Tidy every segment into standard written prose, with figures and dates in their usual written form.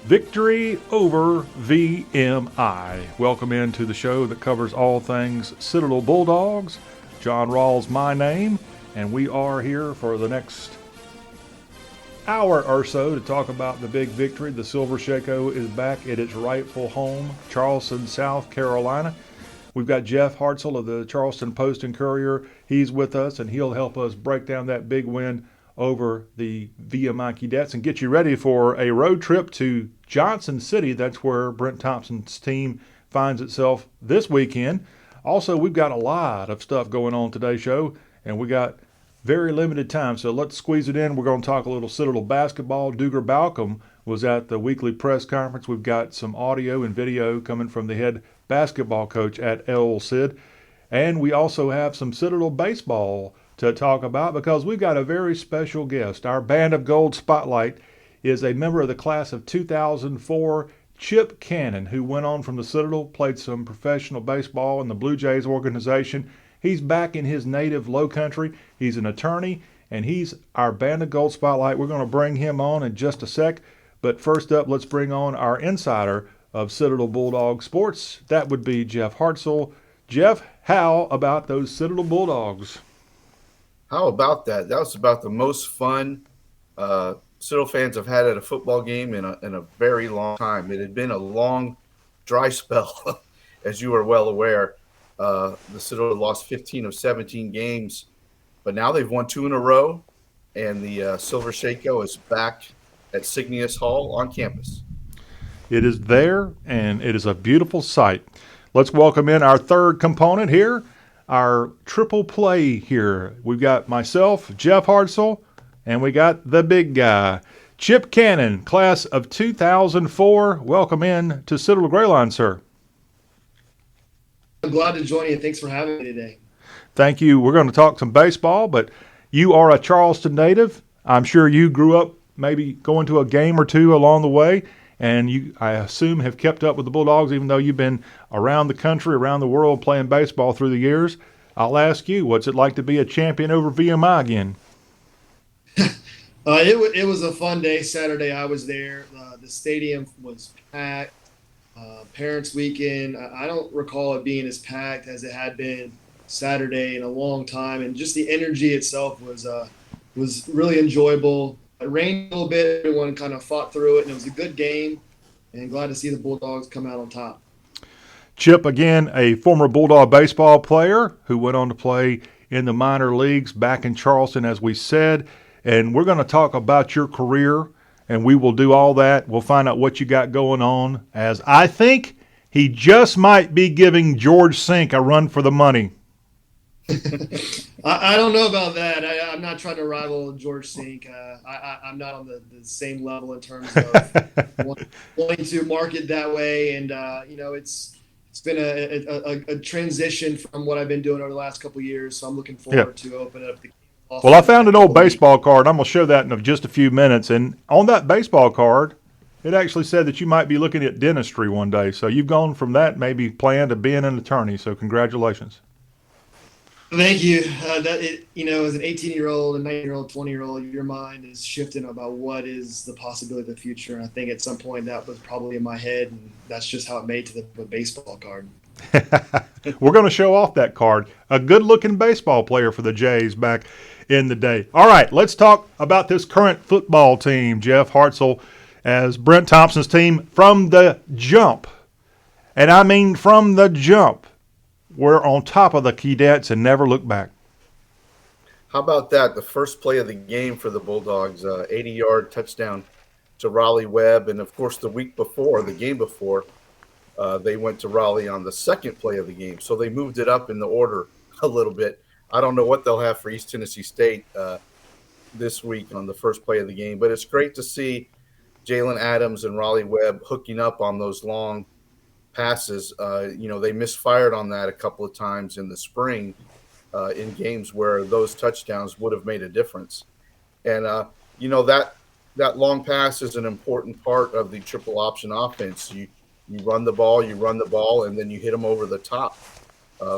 Victory over VMI. Welcome into the show that covers all things Citadel Bulldogs. Jon Rawl's my name, and we are here for the next hour or so to talk about the big victory. The Silver Shako is back at its rightful home, Charleston, South Carolina. We've got Jeff Hartsell of the Charleston Post and Courier. He's with us, and he'll help us break down that big win over the VMI Cadets and get you ready for a road trip to Johnson City. That's where Brent Thompson's team finds itself this weekend. Also, we've got a lot of stuff going on today's show, and we got very limited time, so let's squeeze it in. We're going to talk a little Citadel basketball. Duger Balcom was at the weekly press conference. We've got some audio and video coming from the head basketball coach at El Cid. And we also have some Citadel baseball to talk about because we've got a very special guest. Our Band of Gold Spotlight is a member of the class of 2004, Chip Cannon, who went on from the Citadel, played some professional baseball in the Blue Jays organization. He's back in his native Lowcountry. He's an attorney, and he's our Band of Gold Spotlight. We're going to bring him on in just a sec. But first up, let's bring on our insider of Citadel Bulldog Sports. That would be Jeff Hartsell. Jeff, how about those Citadel Bulldogs? How about that? That was about the most fun Citadel fans have had at a football game in a very long time. It had been a long, dry spell, as you are well aware. The Citadel had lost 15 of 17 games, but now they've won 2 in a row, and the Silver Shako is back at Signius Hall on campus. It is there, and it is a beautiful sight. Let's welcome in our third component here, our triple play here. We've got myself, Jeff Hartsell, and we got the big guy, Chip Cannon, class of 2004. Welcome in to Citadel Greyline, sir. I'm glad to join you. Thanks for having me today. Thank you. We're going to talk some baseball, but you are a Charleston native. I'm sure you grew up maybe going to a game or two along the way, and you, I assume, have kept up with the Bulldogs even though you've been around the country, around the world playing baseball through the years. I'll ask you, what's it like to be a champion over VMI again? It was a fun day. Saturday I was there. The stadium was packed. Parents' weekend. I don't recall it being as packed as it had been Saturday in a long time, and just the energy itself was really enjoyable. It rained a little bit. Everyone kind of fought through it, and it was a good game. And glad to see the Bulldogs come out on top. Chip, again, a former Bulldog baseball player who went on to play in the minor leagues back in Charleston, as we said. And we're going to talk about your career, and we will do all that. We'll find out what you got going on, as I think he just might be giving George Sink a run for the money. I don't know about that. I'm not trying to rival George Sink. I'm not on the same level in terms of wanting to market that way. And, it's been a transition from what I've been doing over the last couple of years. So I'm looking forward to open up the Well, I found an old baseball card. I'm going to show that in just a few minutes. And on that baseball card, it actually said that you might be looking at dentistry one day. So you've gone from that maybe plan to being an attorney. So congratulations. Thank you. As an 18-year-old, a 19-year-old, 20-year-old, your mind is shifting about what is the possibility of the future. And I think at some point that was probably in my head, and that's just how it made to the baseball card. We're going to show off that card. A good-looking baseball player for the Jays back in the day. All right, let's talk about this current football team, Jeff Hartsell, as Brent Thompson's team from the jump. And I mean from the jump. We're on top of the Cadets and never look back. How about that? The first play of the game for the Bulldogs, 80-yard touchdown to Raleigh Webb. And, of course, the game before, they went to Raleigh on the second play of the game. So they moved it up in the order a little bit. I don't know what they'll have for East Tennessee State this week on the first play of the game. But it's great to see Jalen Adams and Raleigh Webb hooking up on those long passes. They misfired on that a couple of times in the spring in games where those touchdowns would have made a difference. And, that long pass is an important part of the triple option offense. You run the ball, and then you hit them over the top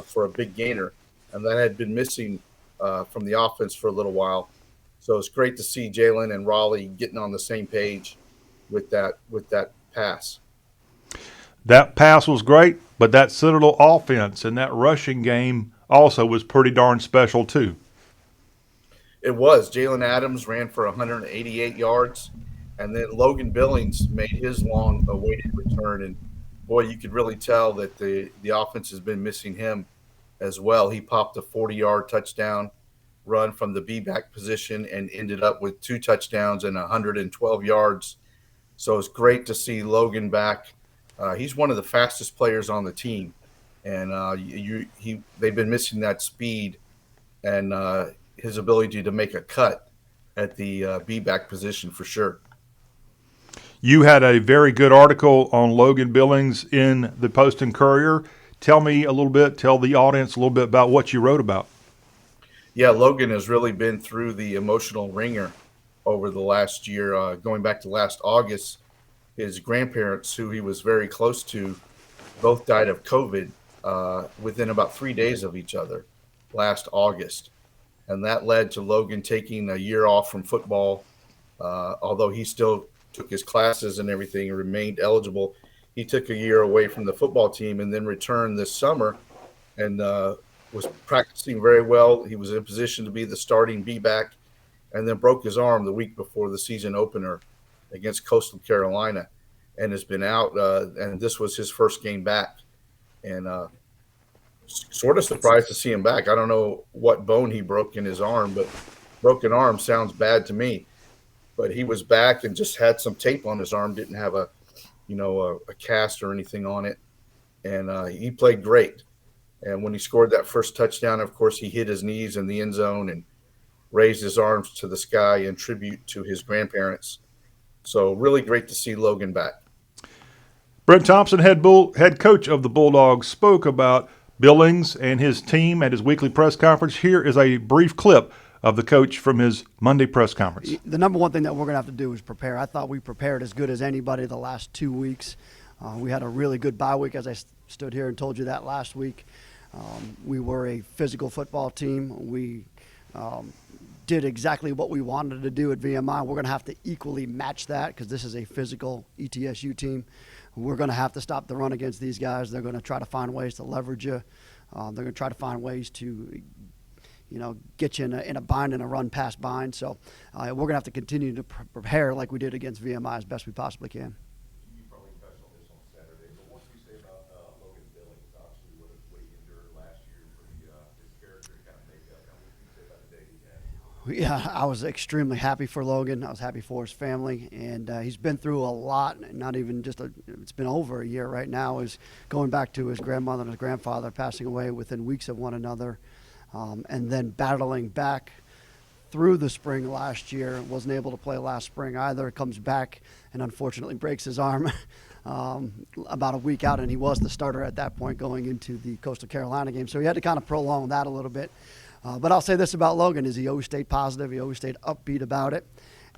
for a big gainer. And that had been missing from the offense for a little while. So it's great to see Jalen and Raleigh getting on the same page with that pass. That pass was great, but that Citadel offense and that rushing game also was pretty darn special too. It was. Jalen Adams ran for 188 yards, and then Logan Billings made his long-awaited return. And boy, you could really tell that the offense has been missing him as well. He popped a 40-yard touchdown run from the B-back position and ended up with 2 touchdowns and 112 yards. So it's great to see Logan back. He's one of the fastest players on the team, and they've been missing that speed and his ability to make a cut at the B-back position for sure. You had a very good article on Logan Billings in the Post-Courier. Tell the audience a little bit about what you wrote about. Yeah, Logan has really been through the emotional ringer over the last year. Going back to last August, his grandparents, who he was very close to, both died of COVID within about 3 days of each other last August. And that led to Logan taking a year off from football, although he still took his classes and everything and remained eligible. He took a year away from the football team and then returned this summer and was practicing very well. He was in position to be the starting B-back and then broke his arm the week before the season opener against Coastal Carolina and has been out. And this was his first game back. And sort of surprised to see him back. I don't know what bone he broke in his arm, but broken arm sounds bad to me. But he was back and just had some tape on his arm, didn't have a cast or anything on it. And he played great. And when he scored that first touchdown, of course, he hit his knees in the end zone and raised his arms to the sky in tribute to his grandparents. So really great to see Logan back. Brent Thompson, head coach of the Bulldogs, spoke about Billings and his team at his weekly press conference. Here is a brief clip of the coach from his Monday press conference. The number one thing that we're going to have to do is prepare. I thought we prepared as good as anybody the last 2 weeks. We had a really good bye week, as I stood here and told you that last week. We were a physical football team. We did exactly what we wanted to do at VMI. We're going to have to equally match that because this is a physical ETSU team. We're going to have to stop the run against these guys. They're going to try to find ways to leverage you. They're going to try to find ways to, get you in a bind and a run-pass bind. So we're going to have to continue to prepare like we did against VMI as best we possibly can. You probably touched on this on Saturday, but what do you say about Logan Billings? Obviously, what he endured last year for his character to kind of make up. What do you say about the day he had? Yeah, I was extremely happy for Logan. I was happy for his family, and he's been through a lot. Not even it's been over a year right now. Is going back to his grandmother and his grandfather passing away within weeks of one another, and then battling back through the spring last year. Wasn't able to play last spring either. Comes back and unfortunately breaks his arm about a week out, and he was the starter at that point going into the Coastal Carolina game. So he had to kind of prolong that a little bit. But I'll say this about Logan is he always stayed positive. He always stayed upbeat about it.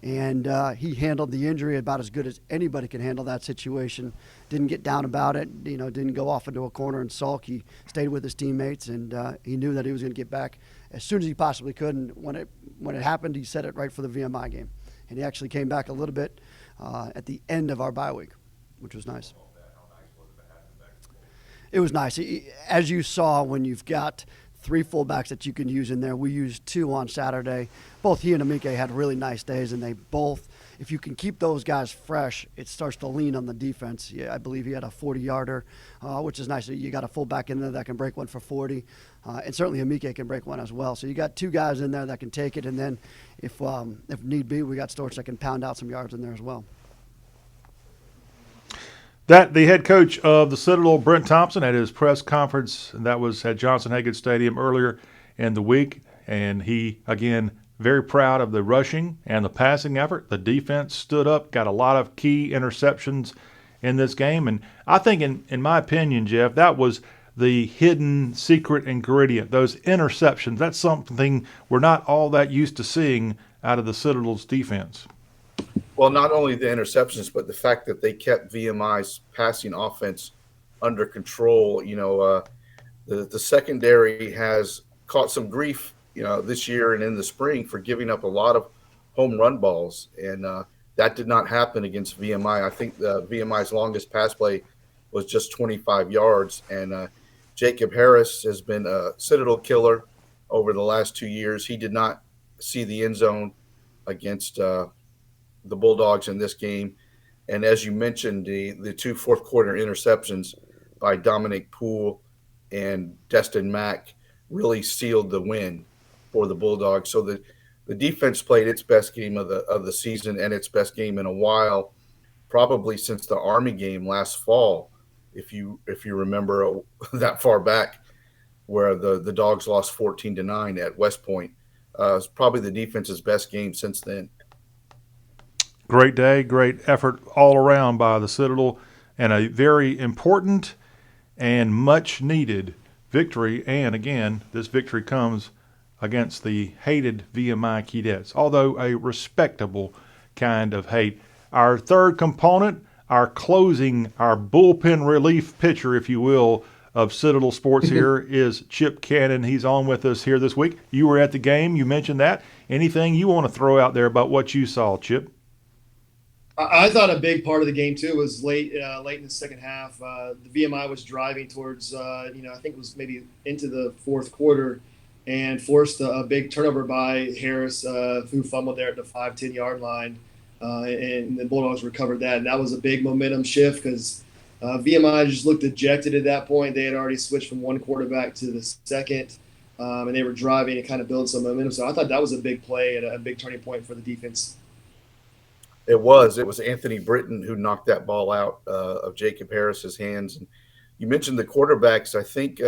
And he handled the injury about as good as anybody can handle that situation. Didn't get down about it, didn't go off into a corner and sulk. He stayed with his teammates, and he knew that he was going to get back as soon as he possibly could. And when it happened, he said it right for the VMI game. And he actually came back a little bit at the end of our bye week, which was nice. It was nice. As you saw when you've got 3 fullbacks that you can use in there. We used 2 on Saturday. Both he and Amike had really nice days, and they both, if you can keep those guys fresh, it starts to lean on the defense. Yeah, I believe he had a 40-yarder, which is nice. You got a fullback in there that can break one for 40, and certainly Amike can break one as well. So you got 2 guys in there that can take it, and then if need be, we got Storch that can pound out some yards in there as well. That the head coach of the Citadel, Brent Thompson, at his press conference, and that was at Johnson-Hagan Stadium earlier in the week. And he, again, very proud of the rushing and the passing effort. The defense stood up, got a lot of key interceptions in this game. And I think, in my opinion, Jeff, that was the hidden secret ingredient, those interceptions. That's something we're not all that used to seeing out of the Citadel's defense. Well, not only the interceptions, but the fact that they kept VMI's passing offense under control. The secondary has caught some grief, this year and in the spring for giving up a lot of home run balls. And That did not happen against VMI. I think VMI's longest pass play was just 25 yards. And Jacob Harris has been a Citadel killer over the last 2 years. He did not see the end zone against the Bulldogs in this game. And as you mentioned, the two fourth quarter interceptions by Dominic Poole and Destin Mack really sealed the win for the Bulldogs. So the defense played its best game of the season and its best game in a while, probably since the Army game last fall, if you remember that far back, where the Dogs lost 14-9 at West Point. It's probably the defense's best game since then. Great day, great effort all around by the Citadel, and a very important and much needed victory. And again, this victory comes against the hated VMI Keydets, although a respectable kind of hate. Our third component, our closing, our bullpen relief pitcher, if you will, of Citadel Sports here is Chip Cannon. He's on with us here this week. You were at the game. You mentioned that. Anything you want to throw out there about what you saw, Chip? I thought a big part of the game too was late in the second half. The VMI was driving towards, I think it was maybe into the fourth quarter, and forced a big turnover by Harris, who fumbled there at the 5-10 yard line, and the Bulldogs recovered that. And that was a big momentum shift because VMI just looked dejected at that point. They had already switched from one quarterback to the second, and they were driving and kind of build some momentum. So I thought that was a big play and a big turning point for the defense. It was Anthony Britton who knocked that ball out of Jacob Harris's hands. And you mentioned the quarterbacks. I think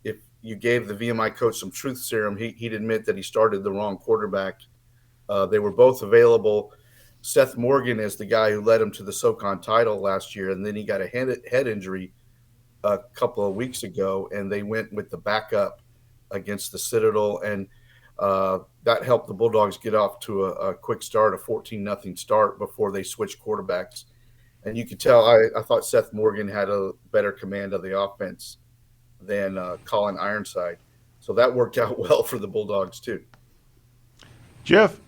if you gave the VMI coach some truth serum, he'd admit that he started the wrong quarterback. They were both available. Seth Morgan is the guy who led him to the SoCon title last year, and then he got a head injury a couple of weeks ago, and they went with the backup against the Citadel, and that helped the Bulldogs get off to a quick start, a 14-0 start before they switched quarterbacks. And you could tell I thought Seth Morgan had a better command of the offense than Colin Ironside. So that worked out well for the Bulldogs too. Jeff,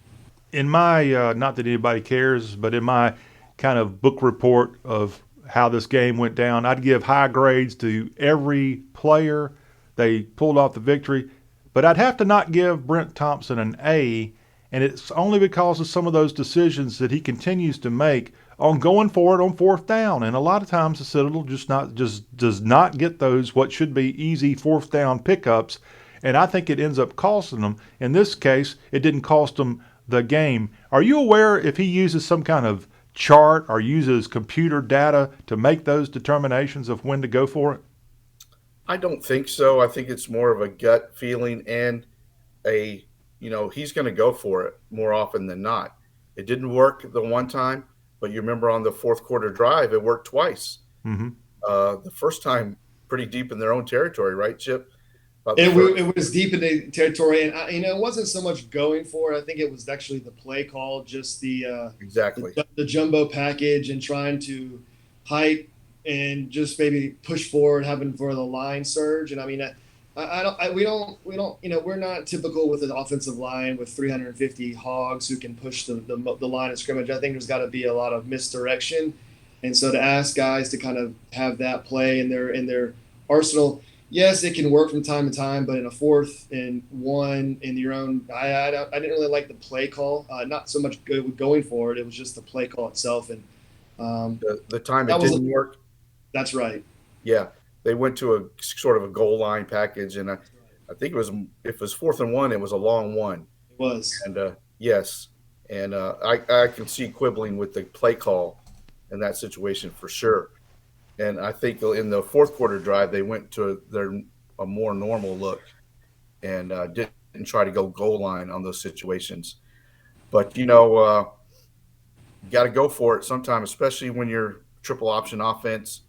in my, not that anybody cares, but in my kind of book report of how this game went down, I'd give high grades to every player. They pulled off the victory. But I'd have to not give Brent Thompson an A, and it's only because of some of those decisions that he continues to make on going for it on fourth down. And a lot of times the Citadel just does not get those what should be easy fourth down pickups, and I think it ends up costing them. In this case, it didn't cost them the game. Are you aware if he uses some kind of chart or uses computer data to make those determinations of when to go for it? I don't think so. I think it's more of a gut feeling and he's going to go for it more often than not. It didn't work the one time, but you remember on the fourth quarter drive, it worked twice. Mm-hmm. The first time pretty deep in their own territory, right, Chip? It was deep in the territory, and it wasn't so much going for it. I think it was actually the play call, just the jumbo package and trying to hype and just maybe push forward, having for the line surge. And I mean, we don't, we're not typical with an offensive line with 350 hogs who can push the line of scrimmage. I think there's got to be a lot of misdirection, and so to ask guys to kind of have that play in their arsenal. Yes, it can work from time to time, but in a 4th and 1 in your own, I didn't really like the play call. Not so much going for it; it was just the play call itself. And the time it didn't work. That's right. Yeah, they went to a sort of a goal line package, and I think if it was 4th and 1, it was a long one. It was. And yes, and I can see quibbling with the play call in that situation for sure. And I think in the fourth quarter drive, they went to a more normal look and didn't try to go goal line on those situations. But, you got to go for it sometime, especially when you're triple option offense.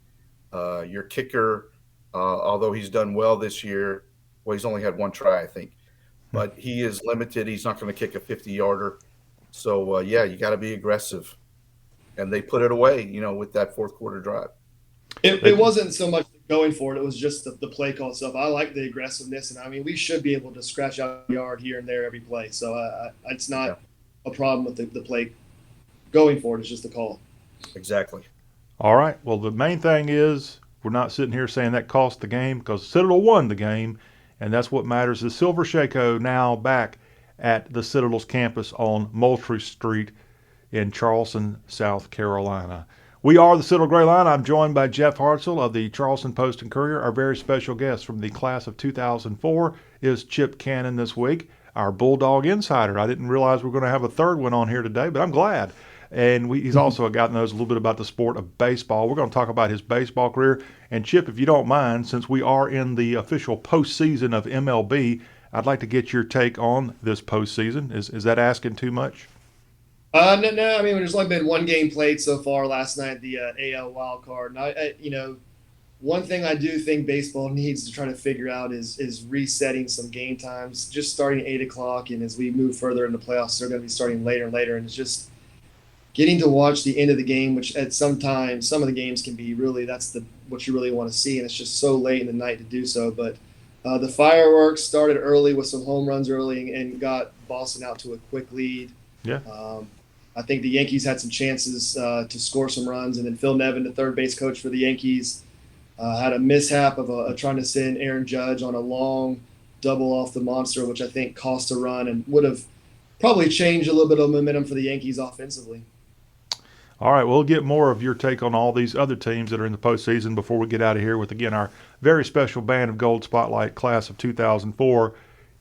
Your kicker, although he's done well this year, well, he's only had one try, I think. But he is limited. He's not going to kick a 50-yarder. So, you got to be aggressive. And they put it away, with that fourth quarter drive. It wasn't so much going for it. It was just the play call itself. I like the aggressiveness, and I mean, we should be able to scratch out a yard here and there every play. So it's not a problem with the play. going for it is just the call. Exactly. All right. Well, the main thing is we're not sitting here saying that cost the game, because Citadel won the game, and that's what matters. The Silver Shako now back at the Citadel's campus on Moultrie Street in Charleston, South Carolina. We are the Citadel Gray Line. I'm joined by Jeff Hartsell of the Charleston Post and Courier. Our very special guest from the class of 2004 is Chip Cannon this week, our Bulldog insider. I didn't realize we were going to have a third one on here today, but I'm glad. And he's also a guy that knows a little bit about the sport of baseball. We're going to talk about his baseball career. And Chip, if you don't mind, since we are in the official postseason of MLB, I'd like to get your take on this postseason. Is that asking too much? No. I mean, there's only been one game played so far last night, the AL wild card. And one thing I do think baseball needs to try to figure out is resetting some game times. Just starting at 8:00, and as we move further into playoffs, they're going to be starting later and later. And it's just getting to watch the end of the game, which at some time, some of the games can be really what you really want to see, and it's just so late in the night to do so. But the fireworks started early with some home runs early and got Boston out to a quick lead. Yeah. I think the Yankees had some chances to score some runs, and then Phil Nevin, the third base coach for the Yankees, had a mishap of trying to send Aaron Judge on a long double off the monster, which I think cost a run and would have probably changed a little bit of momentum for the Yankees offensively. All right, we'll get more of your take on all these other teams that are in the postseason before we get out of here with, again, our very special Band of Gold Spotlight class of 2004.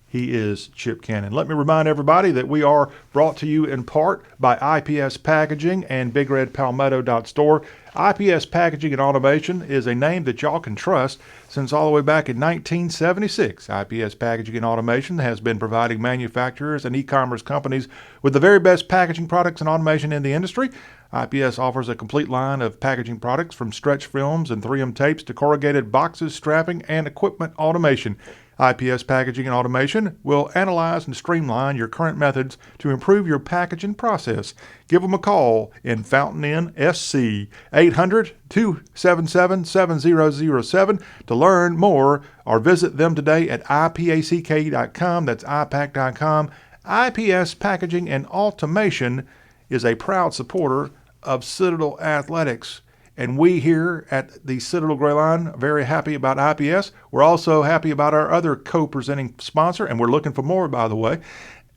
He is Chip Cannon. Let me remind everybody that we are brought to you in part by IPS Packaging and BigRedPalmetto.store. IPS Packaging and Automation is a name that y'all can trust since all the way back in 1976. IPS Packaging and Automation has been providing manufacturers and e-commerce companies with the very best packaging products and automation in the industry. IPS offers a complete line of packaging products from stretch films and 3M tapes to corrugated boxes, strapping, and equipment automation. IPS Packaging and Automation will analyze and streamline your current methods to improve your packaging process. Give them a call in Fountain Inn, SC, 800-277-7007 to learn more, or visit them today at ipack.com. That's ipack.com. IPS Packaging and Automation is a proud supporter of Citadel Athletics. And we here at the Citadel Gray Line are very happy about IPS. We're also happy about our other co-presenting sponsor, and we're looking for more, by the way.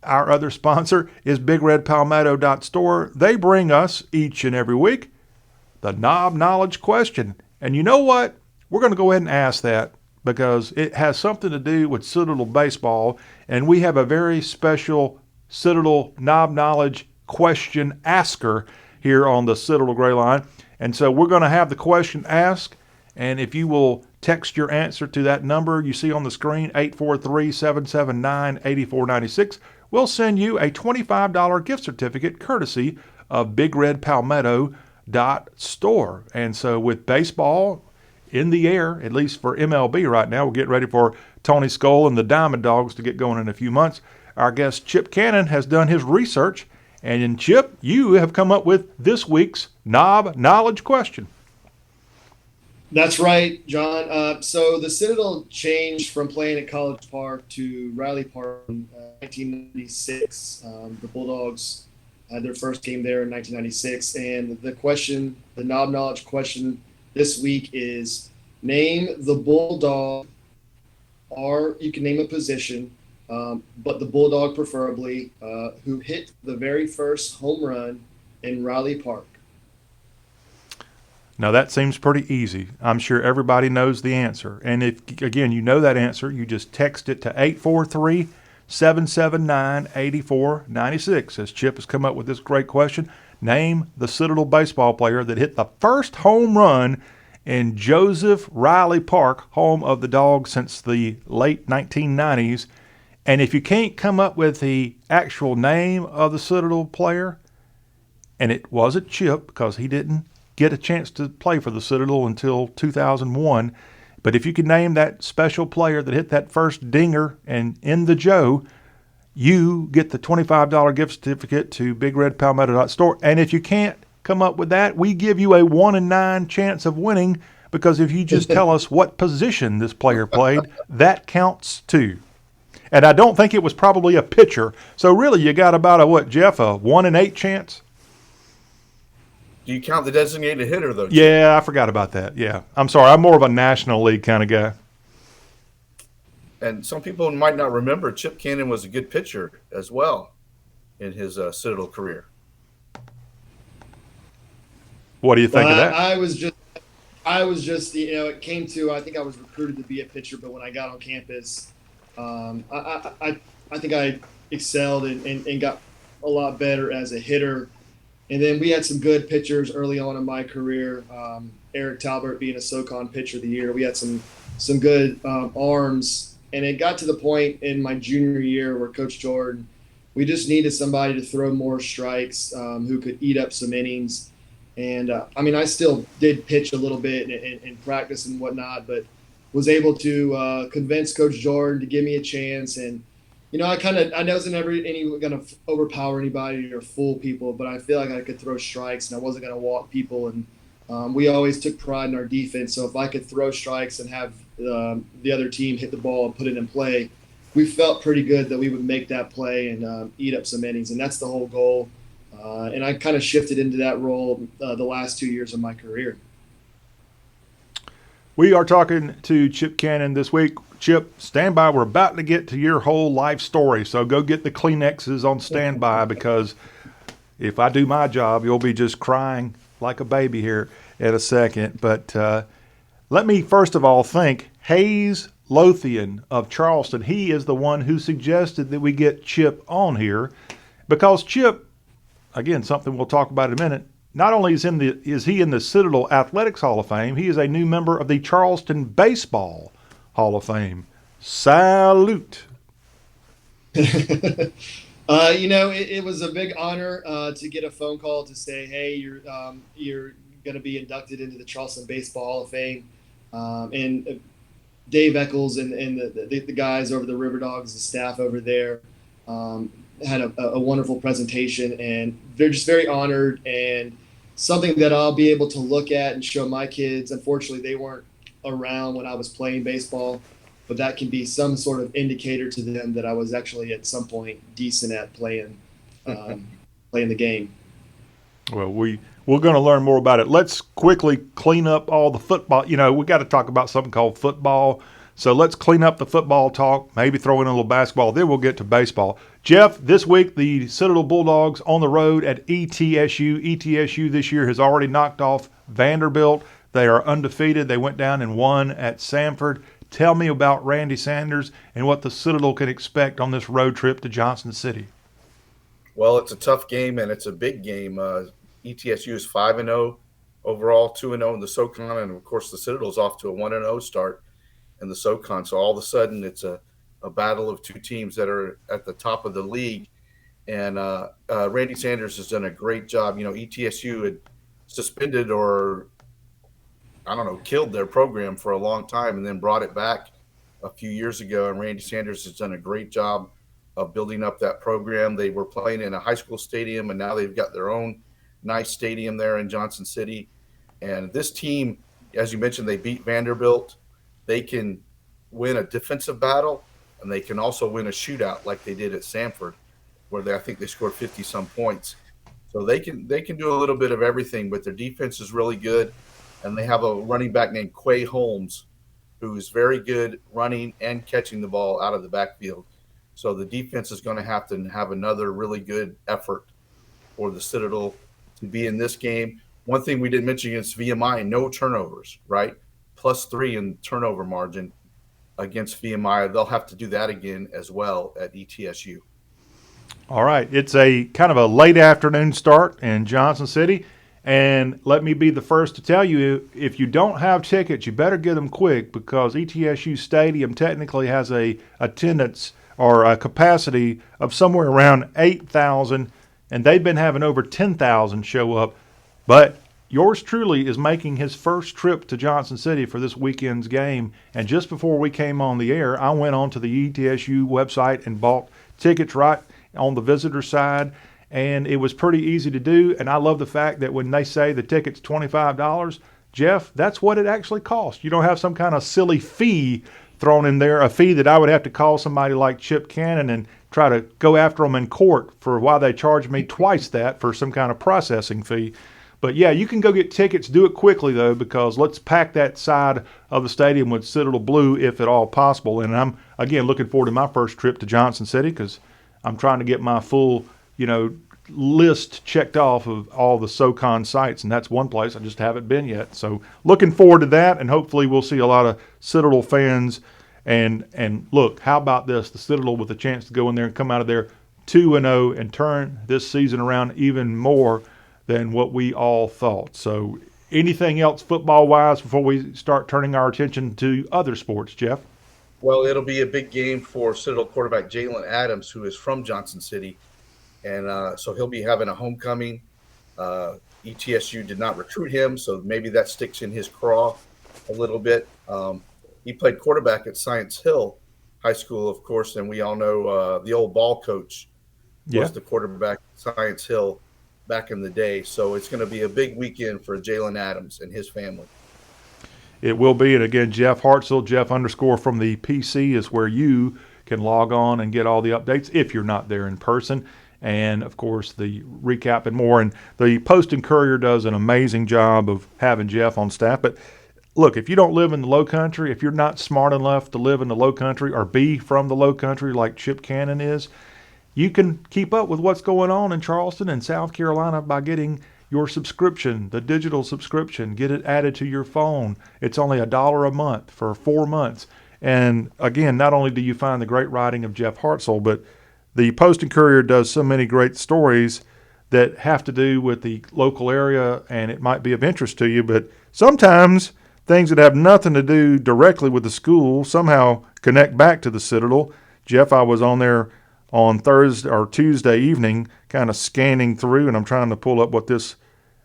Our other sponsor is BigRedPalmetto.store. They bring us each and every week the Knob Knowledge question. And you know what? We're going to go ahead and ask that because it has something to do with Citadel baseball, and we have a very special Citadel Knob Knowledge question asker here on the Citadel Gray Line. And so we're going to have the question asked, and if you will text your answer to that number you see on the screen, 843-779-8496, we'll send you a $25 gift certificate courtesy of BigRedPalmetto.store. And so with baseball in the air, at least for MLB right now, we're getting ready for Tony Skoll and the Diamond Dogs to get going in a few months. Our guest Chip Cannon has done his research. And in Chip, you have come up with this week's Knob Knowledge question. That's right, John. So the Citadel changed from playing at College Park to Riley Park in 1996. The Bulldogs had their first game there in 1996. And the Knob Knowledge question this week is, name the Bulldog, or you can name a position, but the Bulldog preferably, who hit the very first home run in Riley Park. Now that seems pretty easy. I'm sure everybody knows the answer. And if, again, you know that answer, you just text it to 843-779-8496. As Chip has come up with this great question, name the Citadel baseball player that hit the first home run in Joseph Riley Park, home of the Dogs since the late 1990s. And if you can't come up with the actual name of the Citadel player, and it wasn't Chip because he didn't get a chance to play for the Citadel until 2001, but if you can name that special player that hit that first dinger and in the Joe, you get the $25 gift certificate to BigRedPalmetto.store. And if you can't come up with that, we give you a 1 in 9 chance of winning, because if you just tell us what position this player played, that counts too. And I don't think it was probably a pitcher. So really, you got about a 1 in 8 chance? Do you count the designated hitter, though? Chip? Yeah, I forgot about that. Yeah. I'm sorry. I'm more of a National League kind of guy. And some people might not remember Chip Cannon was a good pitcher as well in his Citadel career. What do you think of that? I was just, it came to, I think I was recruited to be a pitcher, but when I got on campus, I think I excelled and got a lot better as a hitter. And then we had some good pitchers early on in my career. Eric Talbert being a SoCon pitcher of the year. We had some good arms. And it got to the point in my junior year where Coach Jordan, we just needed somebody to throw more strikes, who could eat up some innings. And, I still did pitch a little bit in practice and whatnot, but was able to convince Coach Jordan to give me a chance. And, I wasn't ever going to overpower anybody or fool people, but I feel like I could throw strikes and I wasn't going to walk people. And we always took pride in our defense. So if I could throw strikes and have the other team hit the ball and put it in play, we felt pretty good that we would make that play and eat up some innings. And that's the whole goal. And I kind of shifted into that role the last 2 years of my career. We are talking to Chip Cannon this week. Chip, stand by. We're about to get to your whole life story, so go get the Kleenexes on standby because if I do my job, you'll be just crying like a baby here in a second. But let me first of all thank Hayes Lothian of Charleston. He is the one who suggested that we get Chip on here because Chip, again, something we'll talk about in a minute, not only is he in the Citadel Athletics Hall of Fame, he is a new member of the Charleston Baseball Hall of Fame. Salute. It was a big honor to get a phone call to say, hey, you're going to be inducted into the Charleston Baseball Hall of Fame. And Dave Eccles and the guys over the River Dogs, the staff over there, had a wonderful presentation, and they're just very honored and something that I'll be able to look at and show my kids. Unfortunately, they weren't around when I was playing baseball, but that can be some sort of indicator to them that I was actually at some point decent at playing the game. Well, we're going to learn more about it. Let's quickly clean up all the football. We got to talk about something called football. So let's clean up the football talk, maybe throw in a little basketball, then we'll get to baseball. Jeff, this week the Citadel Bulldogs on the road at ETSU. ETSU this year has already knocked off Vanderbilt. They are undefeated. They went down and won at Samford. Tell me about Randy Sanders and what the Citadel can expect on this road trip to Johnson City. Well, it's a tough game and it's a big game. ETSU is 5-0 overall, 2-0 in the SoCon, and of course the Citadel's off to a 1-0 start in the SoCon. So all of a sudden it's a battle of two teams that are at the top of the league. And Randy Sanders has done a great job. ETSU had suspended or, killed their program for a long time and then brought it back a few years ago. And Randy Sanders has done a great job of building up that program. They were playing in a high school stadium, and now they've got their own nice stadium there in Johnson City. And this team, as you mentioned, they beat Vanderbilt. They can win a defensive battle, and they can also win a shootout like they did at Samford, where I think they scored 50-some points. So they can do a little bit of everything, but their defense is really good, and they have a running back named Quay Holmes, who's very good running and catching the ball out of the backfield. So the defense is going to have another really good effort for the Citadel to be in this game. One thing we didn't mention against VMI, no turnovers, right? +3 in turnover margin against VMI. They'll have to do that again as well at ETSU. All right. It's a kind of a late afternoon start in Johnson City. And let me be the first to tell you, if you don't have tickets, you better get them quick because ETSU Stadium technically has a attendance or a capacity of somewhere around 8,000, and they've been having over 10,000 show up. But yours truly is making his first trip to Johnson City for this weekend's game. And just before we came on the air, I went on to the ETSU website and bought tickets right on the visitor side. And it was pretty easy to do. And I love the fact that when they say the ticket's $25, Jeff, that's what it actually costs. You don't have some kind of silly fee thrown in there, a fee that I would have to call somebody like Chip Cannon and try to go after them in court for why they charged me twice that for some kind of processing fee. But yeah, you can go get tickets. Do it quickly though, because let's pack that side of the stadium with Citadel Blue if at all possible. And I'm again looking forward to my first trip to Johnson City because I'm trying to get my full, list checked off of all the SoCon sites, and that's one place I just haven't been yet. So looking forward to that, and hopefully we'll see a lot of Citadel fans. And look, how about this? The Citadel with a chance to go in there and come out of there 2-0 and turn this season around even more than what we all thought. So anything else football-wise before we start turning our attention to other sports, Jeff? Well, it'll be a big game for Citadel quarterback Jalen Adams, who is from Johnson City. And so he'll be having a homecoming. ETSU did not recruit him, so maybe that sticks in his craw a little bit. He played quarterback at Science Hill High School, of course, and we all know the old ball coach was the quarterback at Science Hill back in the day. So it's going to be a big weekend for Jalen Adams and his family. It will be. And again, Jeff Hartsell, Jeff_ from the PC is where you can log on and get all the updates if you're not there in person. And, of course, the recap and more. And the Post and Courier does an amazing job of having Jeff on staff. But, look, if you don't live in the Lowcountry, if you're not smart enough to live in the Lowcountry or be from the Lowcountry like Chip Cannon is, you can keep up with what's going on in Charleston and South Carolina by getting your subscription, the digital subscription. Get it added to your phone. It's only $1 a month for 4 months. And, again, not only do you find the great writing of Jeff Hartsell, but the Post and Courier does so many great stories that have to do with the local area, and it might be of interest to you, but sometimes things that have nothing to do directly with the school somehow connect back to the Citadel. Jeff, I was on there on Thursday or Tuesday evening kind of scanning through, and I'm trying to pull up what this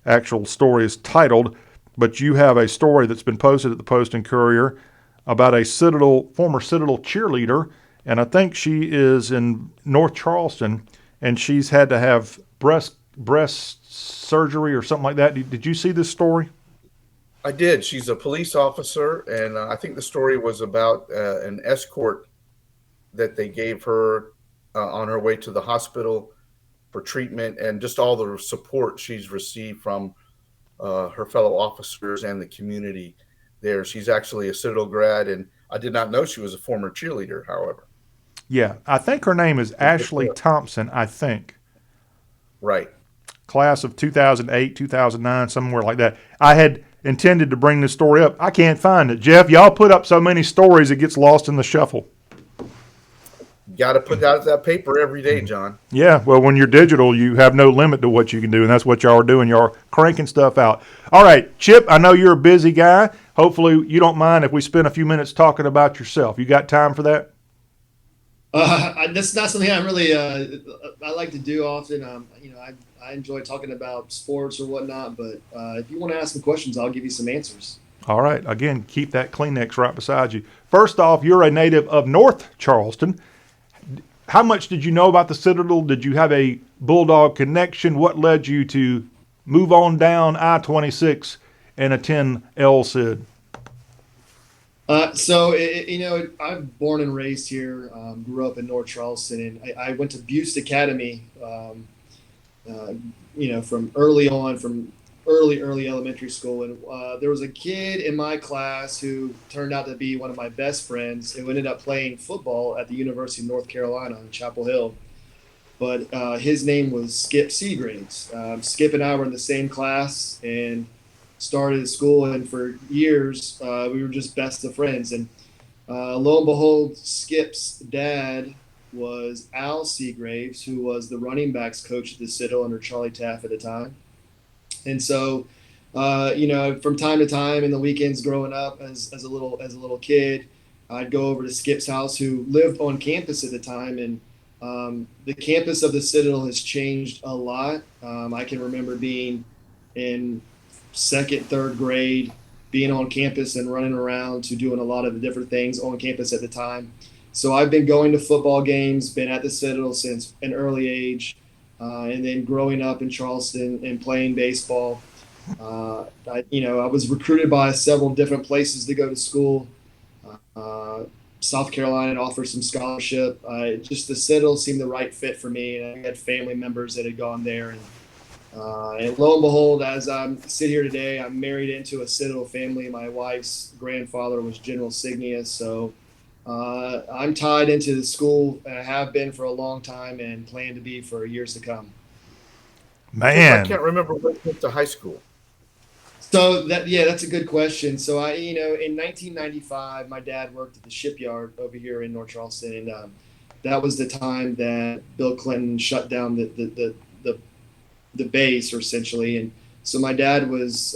actual story is titled, but you have a story that's been posted at the Post and Courier about a former Citadel cheerleader, and I think she is in North Charleston, and she's had to have breast surgery or something like that. Did you see this story? I did. She's a police officer, and I think the story was about an escort that they gave her on her way to the hospital for treatment, and just all the support she's received from her fellow officers and the community there. She's actually a Citadel grad, and I did not know she was a former cheerleader, however. Yeah, I think her name is Ashley Thompson, I think. Right. Class of 2008, 2009, somewhere like that. I had intended to bring this story up. I can't find it. Jeff, y'all put up so many stories it gets lost in the shuffle. Got to put out that paper every day, John. Yeah, well, when you're digital, you have no limit to what you can do, and that's what y'all are doing. Y'all are cranking stuff out. All right, Chip, I know you're a busy guy. Hopefully you don't mind if we spend a few minutes talking about yourself. You got time for that? That's not something I really I like to do often. I enjoy talking about sports or whatnot, but if you want to ask some questions, I'll give you some answers. All right. Again, keep that Kleenex right beside you. First off, you're a native of North Charleston. How much did you know about the Citadel? Did you have a Bulldog connection? What led you to move on down I-26 and attend LCID? I'm born and raised here, grew up in North Charleston, and I went to Buste Academy, from early on, from early elementary school. And there was a kid in my class who turned out to be one of my best friends who ended up playing football at the University of North Carolina in Chapel Hill. But his name was Skip Seagraves. Skip and I were in the same class and started at school, and for years we were just best of friends. And lo and behold, Skip's dad was Al Seagraves, who was the running backs coach at the Citadel under Charlie Taff at the time. And so, from time to time in the weekends growing up as a little kid, I'd go over to Skip's house, who lived on campus at the time. And the campus of the Citadel has changed a lot. I can remember being in second, third grade, being on campus and running around to doing a lot of the different things on campus at the time. So I've been going to football games, been at the Citadel since an early age, and then growing up in Charleston and playing baseball. I was recruited by several different places to go to school. South Carolina offered some scholarship. Just the Citadel seemed the right fit for me, and I had family members that had gone there. And And lo and behold, as I sit here today, I'm married into a Citadel family. My wife's grandfather was General Signia, so I'm tied into the school. I have been for a long time and plan to be for years to come. Jeff, I Man, can't remember when you went to high school. So that's a good question. So in 1995, my dad worked at the shipyard over here in North Charleston, and that was the time that Bill Clinton shut down the base, essentially. And so my dad was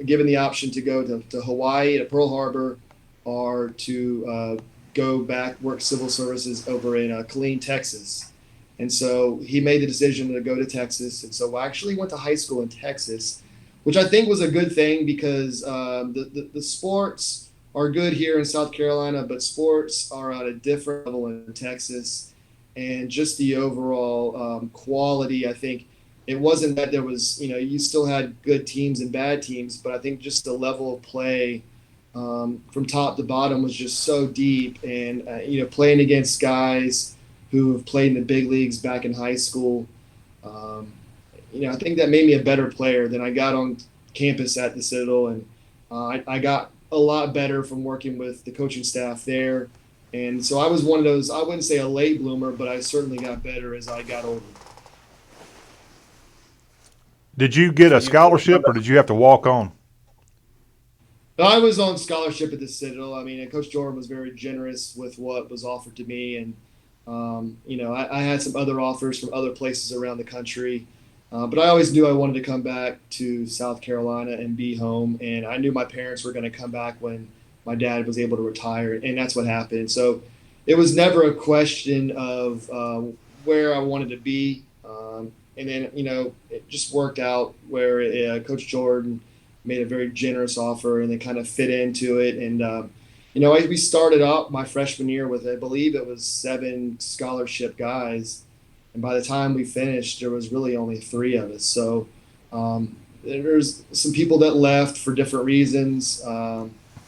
given the option to go to Hawaii, to Pearl Harbor, or to go back work civil services over in Killeen, Texas. And so he made the decision to go to Texas. And so I actually went to high school in Texas, which I think was a good thing because the sports are good here in South Carolina, but sports are at a different level in Texas. And just the overall quality, I think it wasn't that there was, you still had good teams and bad teams, but I think just the level of play from top to bottom was just so deep. And, playing against guys who have played in the big leagues back in high school, I think that made me a better player. Than I got on campus at the Citadel, and I got a lot better from working with the coaching staff there. And so I was one of those, I wouldn't say a late bloomer, but I certainly got better as I got older. did you get a scholarship or did you have to walk on? I was on scholarship at the Citadel. I mean, Coach Jordan was very generous with what was offered to me. And, I had some other offers from other places around the country. But I always knew I wanted to come back to South Carolina and be home. And I knew my parents were going to come back when my dad was able to retire. And that's what happened. So it was never a question of where I wanted to be. And then, it just worked out where Coach Jordan made a very generous offer and then kind of fit into it. And, we started out my freshman year with, I believe it was 7 scholarship guys. And by the time we finished, there was really only 3 of us. So there's some people that left for different reasons.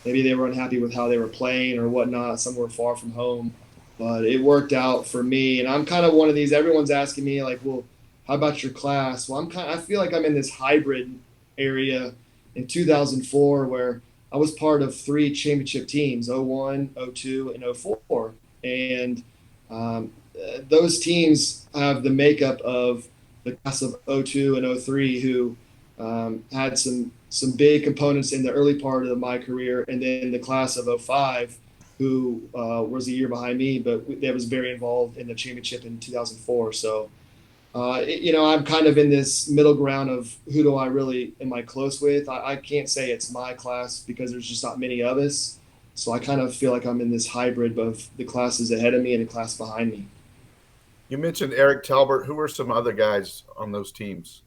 Maybe they were unhappy with how they were playing or whatnot. Some were far from home. But it worked out for me. And I'm kind of one of these, everyone's asking me, like, well, how about your class? Well, I feel like I'm in this hybrid area in 2004 where I was part of 3 championship teams, 01, 02, and 04. And those teams have the makeup of the class of 02 and 03 who had some big components in the early part of my career, and then the class of 05 who was a year behind me, but that was very involved in the championship in 2004. So, I'm kind of in this middle ground of who do I really am I close with? I can't say it's my class because there's just not many of us. So I kind of feel like I'm in this hybrid of the classes ahead of me and the class behind me. You mentioned Eric Talbert. Who were some other guys on those teams?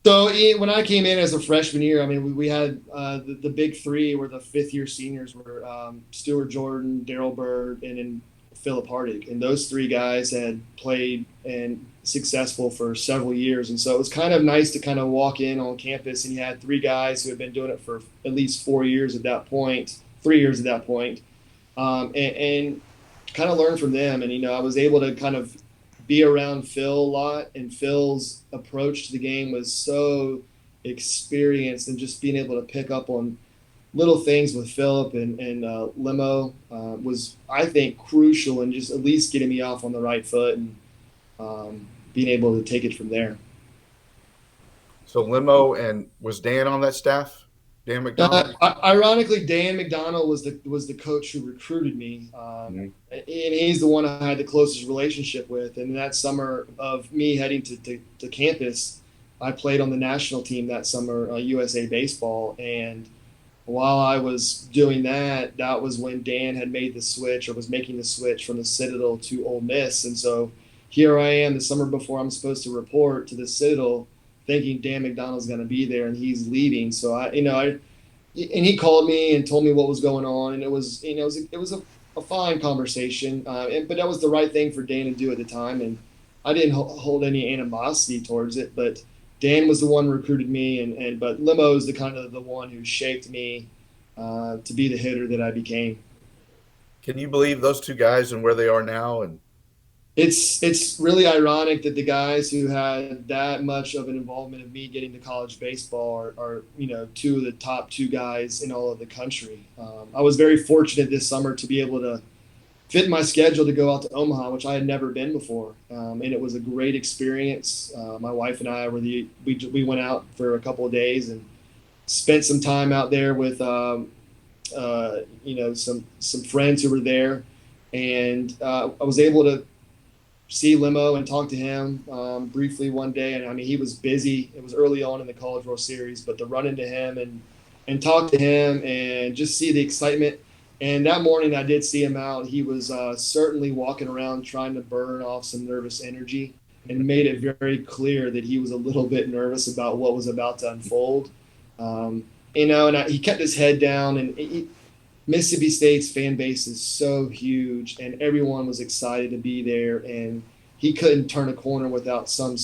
So when I came in as a freshman year, I mean, we had the big 3 were the 5th-year seniors were Stuart Jordan, Daryl Bird, and then Philip Hardig. And those 3 guys had played and successful for several years. And so it was kind of nice to kind of walk in on campus and you had 3 guys who had been doing it for at least 4 years at that point, 3 years at that point, and kind of learn from them. And, I was able to kind of be around Phil a lot, and Phil's approach to the game was so experienced, and just being able to pick up on little things with Philip and Limo was, I think, crucial in just at least getting me off on the right foot and being able to take it from there. So Limo, and was Dan on that staff? Dan McDonald? Ironically, Dan McDonald was the coach who recruited me, and he's the one I had the closest relationship with. And that summer of me heading to campus, I played on the national team that summer, USA Baseball. And while I was doing that, that was when Dan had made the switch, or was making the switch from the Citadel to Ole Miss. And so here I am the summer before I'm supposed to report to the Citadel, thinking Dan McDonald's going to be there and he's leaving. So and he called me and told me what was going on. And it was a fine conversation. But that was the right thing for Dan to do at the time. And I didn't hold any animosity towards it, but Dan was the one who recruited me, but Limo is the one who shaped me to be the hitter that I became. Can you believe those 2 guys and where they are now? And It's really ironic that the guys who had that much of an involvement of me getting to college baseball are two of the top two guys in all of the country. I was very fortunate this summer to be able to fit my schedule to go out to Omaha, which I had never been before, and it was a great experience. My wife and I we went out for a couple of days and spent some time out there with some friends who were there, and I was able to see Limo and talk to him briefly one day. And I mean, he was busy. It was early on in the College World Series, but to run into him and talk to him and just see the excitement. And that morning I did see him out. He was certainly walking around trying to burn off some nervous energy, and made it very clear that he was a little bit nervous about what was about to unfold. He kept his head down, and Mississippi State's fan base is so huge, and everyone was excited to be there, and he couldn't turn a corner without some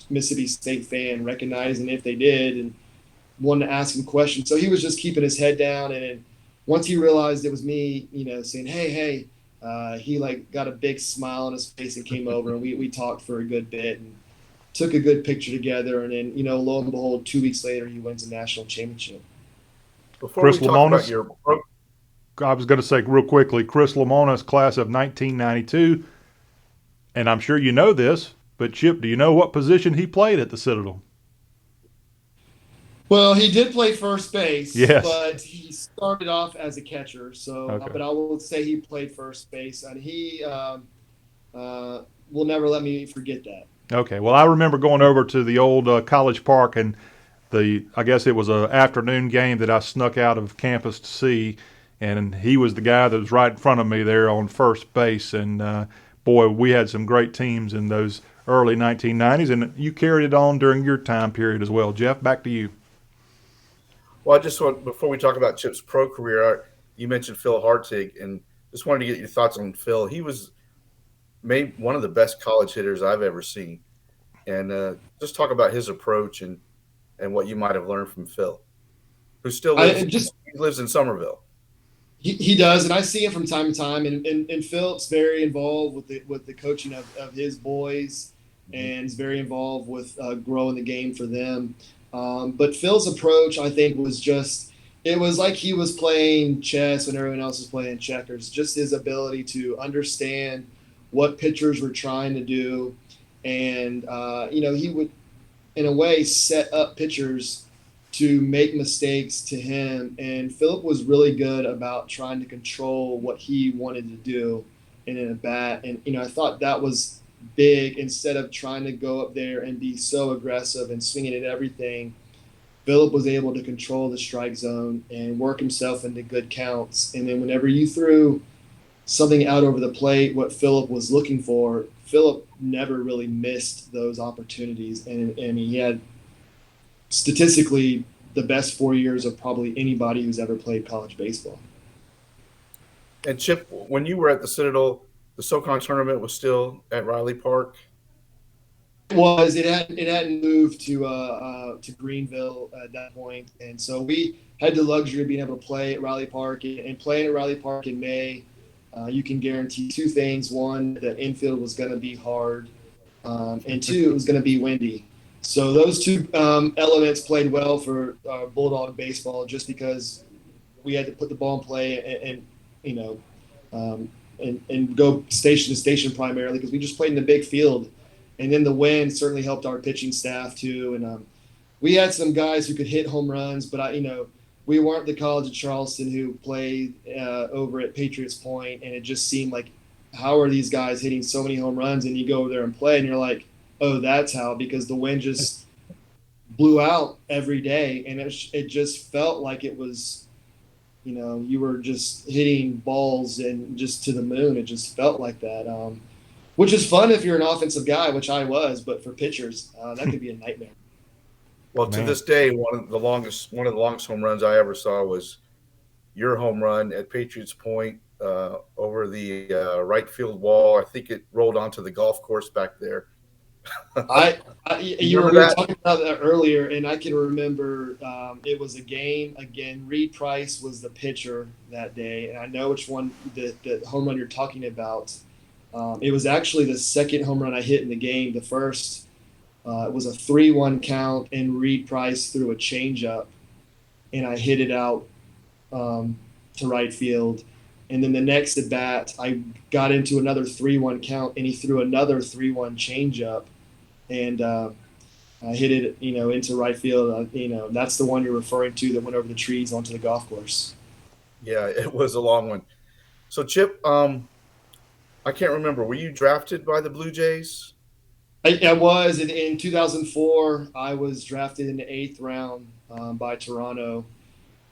Mississippi State fan recognizing if they did and wanting to ask him questions. So he was just keeping his head down, and once he realized it was me, saying, hey, he got a big smile on his face and came over, and we talked for a good bit and took a good picture together. And then, lo and behold, 2 weeks later, he wins a national championship. Before Chris we talk about Lemonis, I was going to say real quickly, Chris Lemonis, class of 1992, and I'm sure you know this, but Chip, do you know what position he played at the Citadel? Well, he did play first base, yes, but he started off as a catcher. So, okay. But I will say he played first base, and he will never let me forget that. Okay. Well, I remember going over to the old College Park, and I guess it was an afternoon game that I snuck out of campus to see, and he was the guy that was right in front of me there on first base. And boy, we had some great teams in those early 1990s, and you carried it on during your time period as well. Jeff, back to you. Well, I just want, before we talk about Chip's pro career, you mentioned Phil Hartig, and just wanted to get your thoughts on Phil. He was maybe one of the best college hitters I've ever seen, and just talk about his approach and what you might have learned from Phil, who still lives in Somerville. He does, and I see him from time to time. And Phil's very involved with the coaching of his boys, and is very involved with growing the game for them. But Phil's approach, I think, it was like he was playing chess when everyone else was playing checkers. Just his ability to understand what pitchers were trying to do. And, he would, in a way, set up pitchers to make mistakes to him. And Philip was really good about trying to control what he wanted to do in an at-bat. And, I thought that was big. Instead of trying to go up there and be so aggressive and swinging at everything, Philip was able to control the strike zone and work himself into good counts. And then whenever you threw something out over the plate, what Philip was looking for, Philip never really missed those opportunities. And he had statistically the best 4 years of probably anybody who's ever played college baseball. And Chip, when you were at the Citadel, the SoCon tournament was still at Riley Park? It hadn't moved to Greenville at that point, and so we had the luxury of being able to play at Riley Park. And playing at Riley Park in May, you can guarantee two things: one, the infield was going to be hard, and two, it was going to be windy. So those two elements played well for Bulldog baseball, just because we had to put the ball in play and go station to station primarily, because we just played in the big field. And then the wind certainly helped our pitching staff too. And we had some guys who could hit home runs, but we weren't the College of Charleston who played over at Patriots Point, and it just seemed like, how are these guys hitting so many home runs? And you go over there and play, and you're like, oh, that's how, because the wind just blew out every day, and it just felt like it was, you were just hitting balls and just to the moon. It just felt like that, which is fun if you're an offensive guy, which I was, but for pitchers, that could be a nightmare. Well, to this day, one of the longest home runs I ever saw was your home run at Patriots Point over the right field wall. I think it rolled onto the golf course back there. You were talking about that earlier, and I can remember it was a game again. Reed Price was the pitcher that day, and I know which one the home run you're talking about. It was actually the second home run I hit in the game. The first, it was a 3-1 count, and Reed Price threw a changeup, and I hit it out to right field. And then the next at bat, I got into another 3-1 count, and he threw another 3-1 changeup, and I hit it, into right field. That's the one you're referring to that went over the trees onto the golf course. Yeah, it was a long one. So Chip, I can't remember. Were you drafted by the Blue Jays? I was in 2004. I was drafted in the 8th round by Toronto,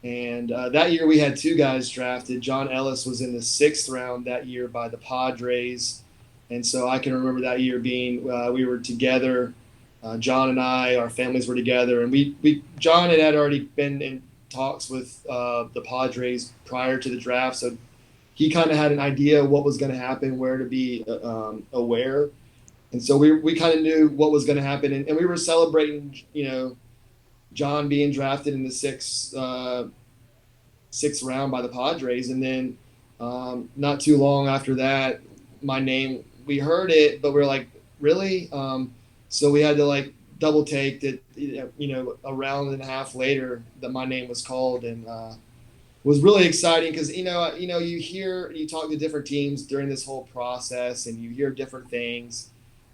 and that year we had 2 guys drafted. John Ellis was in the 6th round that year by the Padres, and so I can remember that year being we were together. John and I, our families were together, and John had already been in talks with the Padres prior to the draft, so he kind of had an idea what was going to happen, where to be aware. And so we kind of knew what was going to happen, and we were celebrating, John being drafted in the sixth round by the Padres, and then not too long after that, my name, we heard it, but we were like, really? So we had to double take that, a round and a half later that my name was called, and was really exciting because you talk to different teams during this whole process, and you hear different things.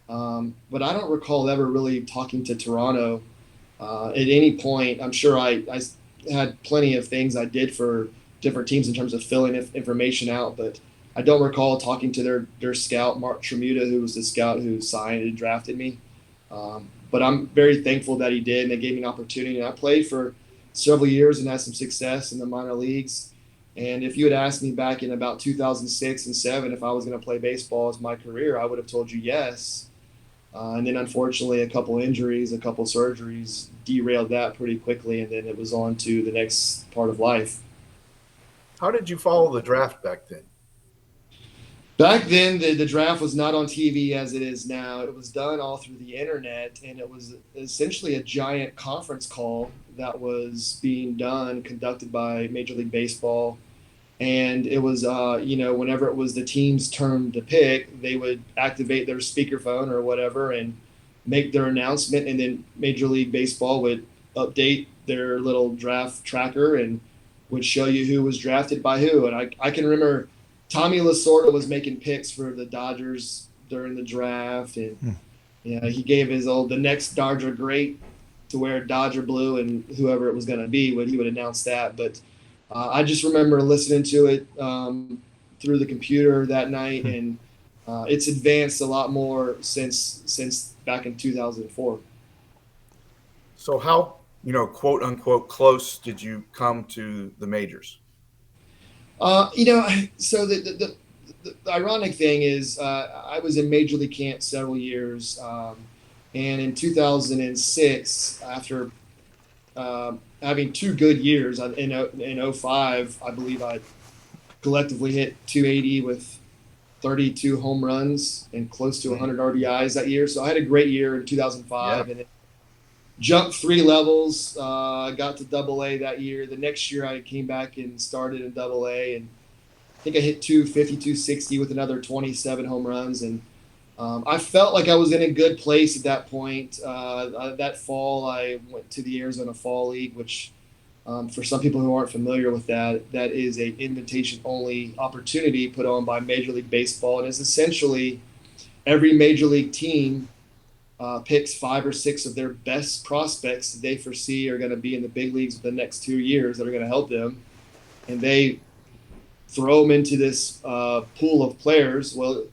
But I don't recall ever really talking to Toronto at any point. I'm sure I had plenty of things I did for different teams in terms of filling information out, but I don't recall talking to their scout, Mark Tremuta, who was the scout who signed and drafted me. But I'm very thankful that he did, and they gave me an opportunity. And I played for several years and had some success in the minor leagues. And if you had asked me back in about 2006 and 2007 if I was going to play baseball as my career, I would have told you yes. And then unfortunately, a couple injuries, a couple surgeries derailed that pretty quickly, and then it was on to the next part of life. How did you follow the draft back then? Back then, the draft was not on TV as it is now. It was done all through the internet, and it was essentially a giant conference call that was being conducted by Major League Baseball. And it was, whenever it was the team's turn to pick, they would activate their speakerphone or whatever and make their announcement. And then Major League Baseball would update their little draft tracker and would show you who was drafted by who. And I can remember Tommy Lasorda was making picks for the Dodgers during the draft. And he gave the next Dodger great to wear Dodger blue, and whoever it was going to be, he would announce that. But I just remember listening to it through the computer that night, and it's advanced a lot more since back in 2004. So how, quote unquote, close did you come to the majors? So the ironic thing is I was in Major League camp several years, and in 2006, after having 2 good years in 05, I believe I collectively hit 280 with 32 home runs and close to 100 RBIs that year. So I had a great year in 2005, and it jumped 3 levels. Got to AA that year. The next year I came back and started in AA, and I think I hit 250, 260 with another 27 home runs. And I felt like I was in a good place at that point. That fall, I went to the Arizona Fall League, which for some people who aren't familiar with that is an invitation-only opportunity put on by Major League Baseball. And it's essentially every Major League team picks 5 or 6 of their best prospects that they foresee are going to be in the big leagues for the next 2 years that are going to help them. And they throw them into this pool of players. Well,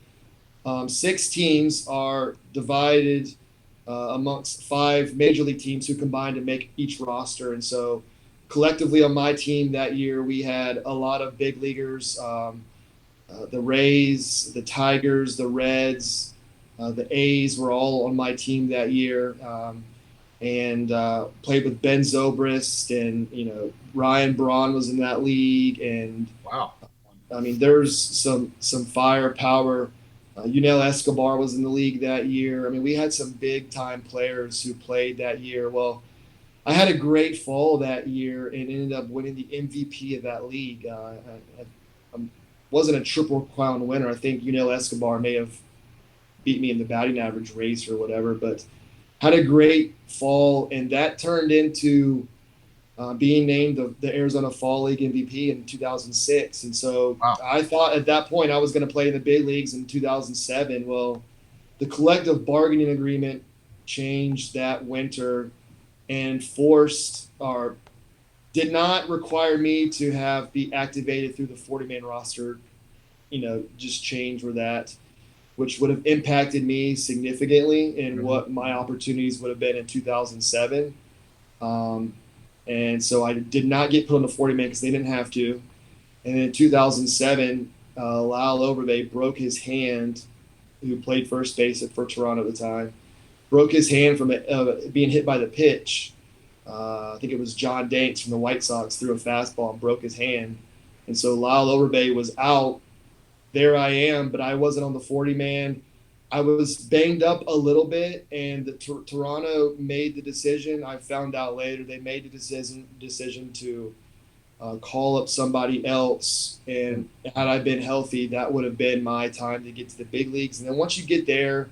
6 teams are divided amongst 5 Major League teams who combine to make each roster. And so collectively on my team that year, we had a lot of big leaguers, the Rays, the Tigers, the Reds, the A's were all on my team that year, and played with Ben Zobrist, and, Ryan Braun was in that league. And wow, I mean, there's some firepower. Yunel Escobar was in the league that year. I mean, we had some big-time players who played that year. Well, I had a great fall that year and ended up winning the MVP of that league. wasn't a Triple Crown winner. I think Escobar may have beat me in the batting average race or whatever, but had a great fall, and that turned into being named the Arizona Fall League MVP in 2006. And so Wow. I thought at that point I was going to play in the big leagues in 2007. Well, the collective bargaining agreement changed that winter and forced or did not require me to be activated through the 40-man roster, just change with that, which would have impacted me significantly in what my opportunities would have been in 2007. And so I did not get put on the 40-man because they didn't have to. And in 2007, Lyle Overbay broke his hand, who played first base for Toronto at the time, broke his hand from being hit by the pitch. I think it was John Danks from the White Sox threw a fastball and broke his hand. And so Lyle Overbay was out. There I am, but I wasn't on the 40-man. I was banged up a little bit, and Toronto made the decision. I found out later they made the decision to call up somebody else. And had I been healthy, that would have been my time to get to the big leagues. And then once you get there,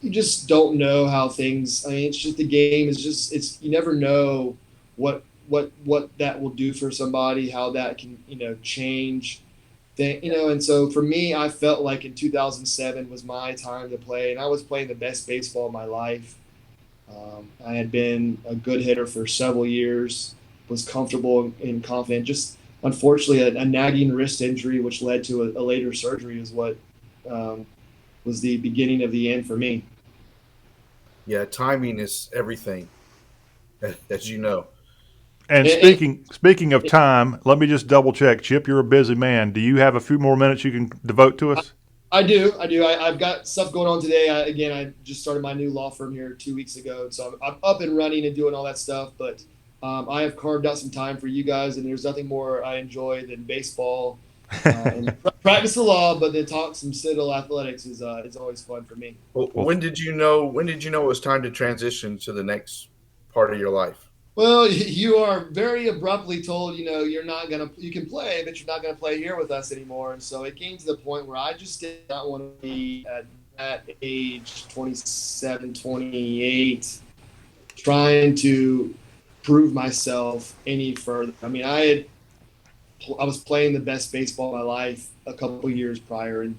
you just don't know how things. I mean, it's just the game is just you never know what that will do for somebody, how that can change. And so for me, I felt like in 2007 was my time to play, and I was playing the best baseball of my life. I had been a good hitter for several years, was comfortable and confident. Just unfortunately, a nagging wrist injury, which led to a later surgery, is what was the beginning of the end for me. Yeah, timing is everything, as you know. And speaking of time, let me just double check. Chip, you're a busy man. Do you have a few more minutes you can devote to us? I do. I've got stuff going on today. I just started my new law firm here 2 weeks ago, so I'm up and running and doing all that stuff. But I have carved out some time for you guys, and there's nothing more I enjoy than baseball and practice the law. But then talk some Citadel athletics is always fun for me. Well, when did you know it was time to transition to the next part of your life? Well, you are very abruptly told, you can play, but you're not going to play here with us anymore. And so it came to the point where I just did not want to be at that age, 27, 28, trying to prove myself any further. I mean, I was playing the best baseball of my life a couple of years prior, and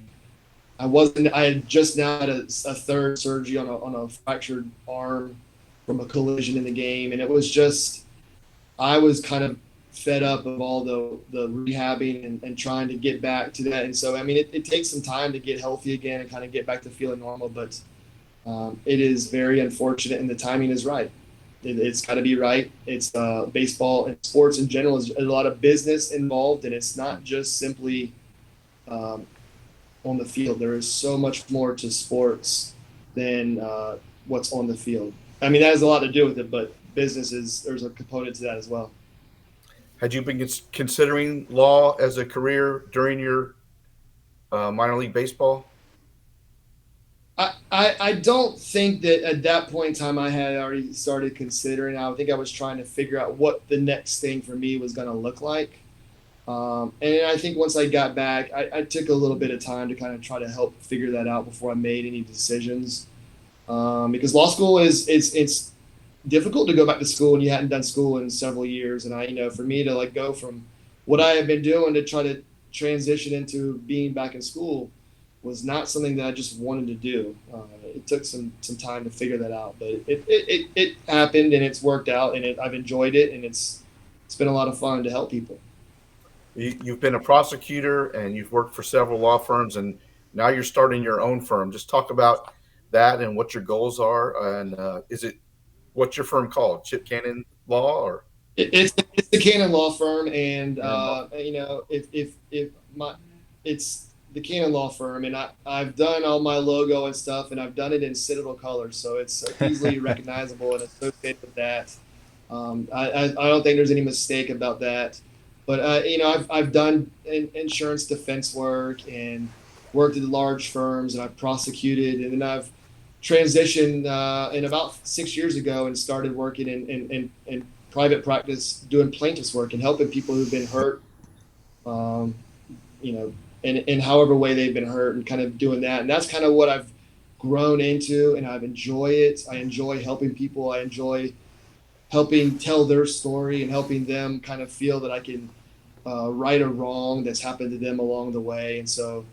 I had just now had a third surgery on a fractured arm from a collision in the game. And it was just, I was kind of fed up of all the rehabbing and trying to get back to that. And so, I mean, it takes some time to get healthy again and kind of get back to feeling normal, but it is very unfortunate, and the timing is right. It's got to be right. It's baseball and sports in general is a lot of business involved, and it's not just simply on the field. There is so much more to sports than what's on the field. I mean, that has a lot to do with it, but there's a component to that as well. Had you been considering law as a career during your minor league baseball? I don't think that at that point in time I had already started considering. I think I was trying to figure out what the next thing for me was going to look like. And I think once I got back, I took a little bit of time to kind of try to help figure that out before I made any decisions. Because law school it's difficult to go back to school when you hadn't done school in several years. And for me to go from what I have been doing to try to transition into being back in school was not something that I just wanted to do. It took some time to figure that out, but it happened and it's worked out, and I've enjoyed it, and it's been a lot of fun to help people. You've been a prosecutor and you've worked for several law firms, and now you're starting your own firm. Just talk about that and what your goals are, and what's your firm called? Chip Cannon Law, or it's the Cannon Law Firm, and it's the Cannon Law Firm, and I've done all my logo and stuff, and I've done it in Citadel colors, so it's easily recognizable and associated with that. I don't think there's any mistake about that, but I've done insurance defense work and worked at large firms, and I've prosecuted, and then I've transitioned in about 6 years ago and started working in private practice doing plaintiff's work and helping people who've been hurt in however way they've been hurt, and kind of doing that. And that's kind of what I've grown into, and I've enjoyed it. I enjoy helping people. I enjoy helping tell their story and helping them kind of feel that I can right a wrong that's happened to them along the way. And so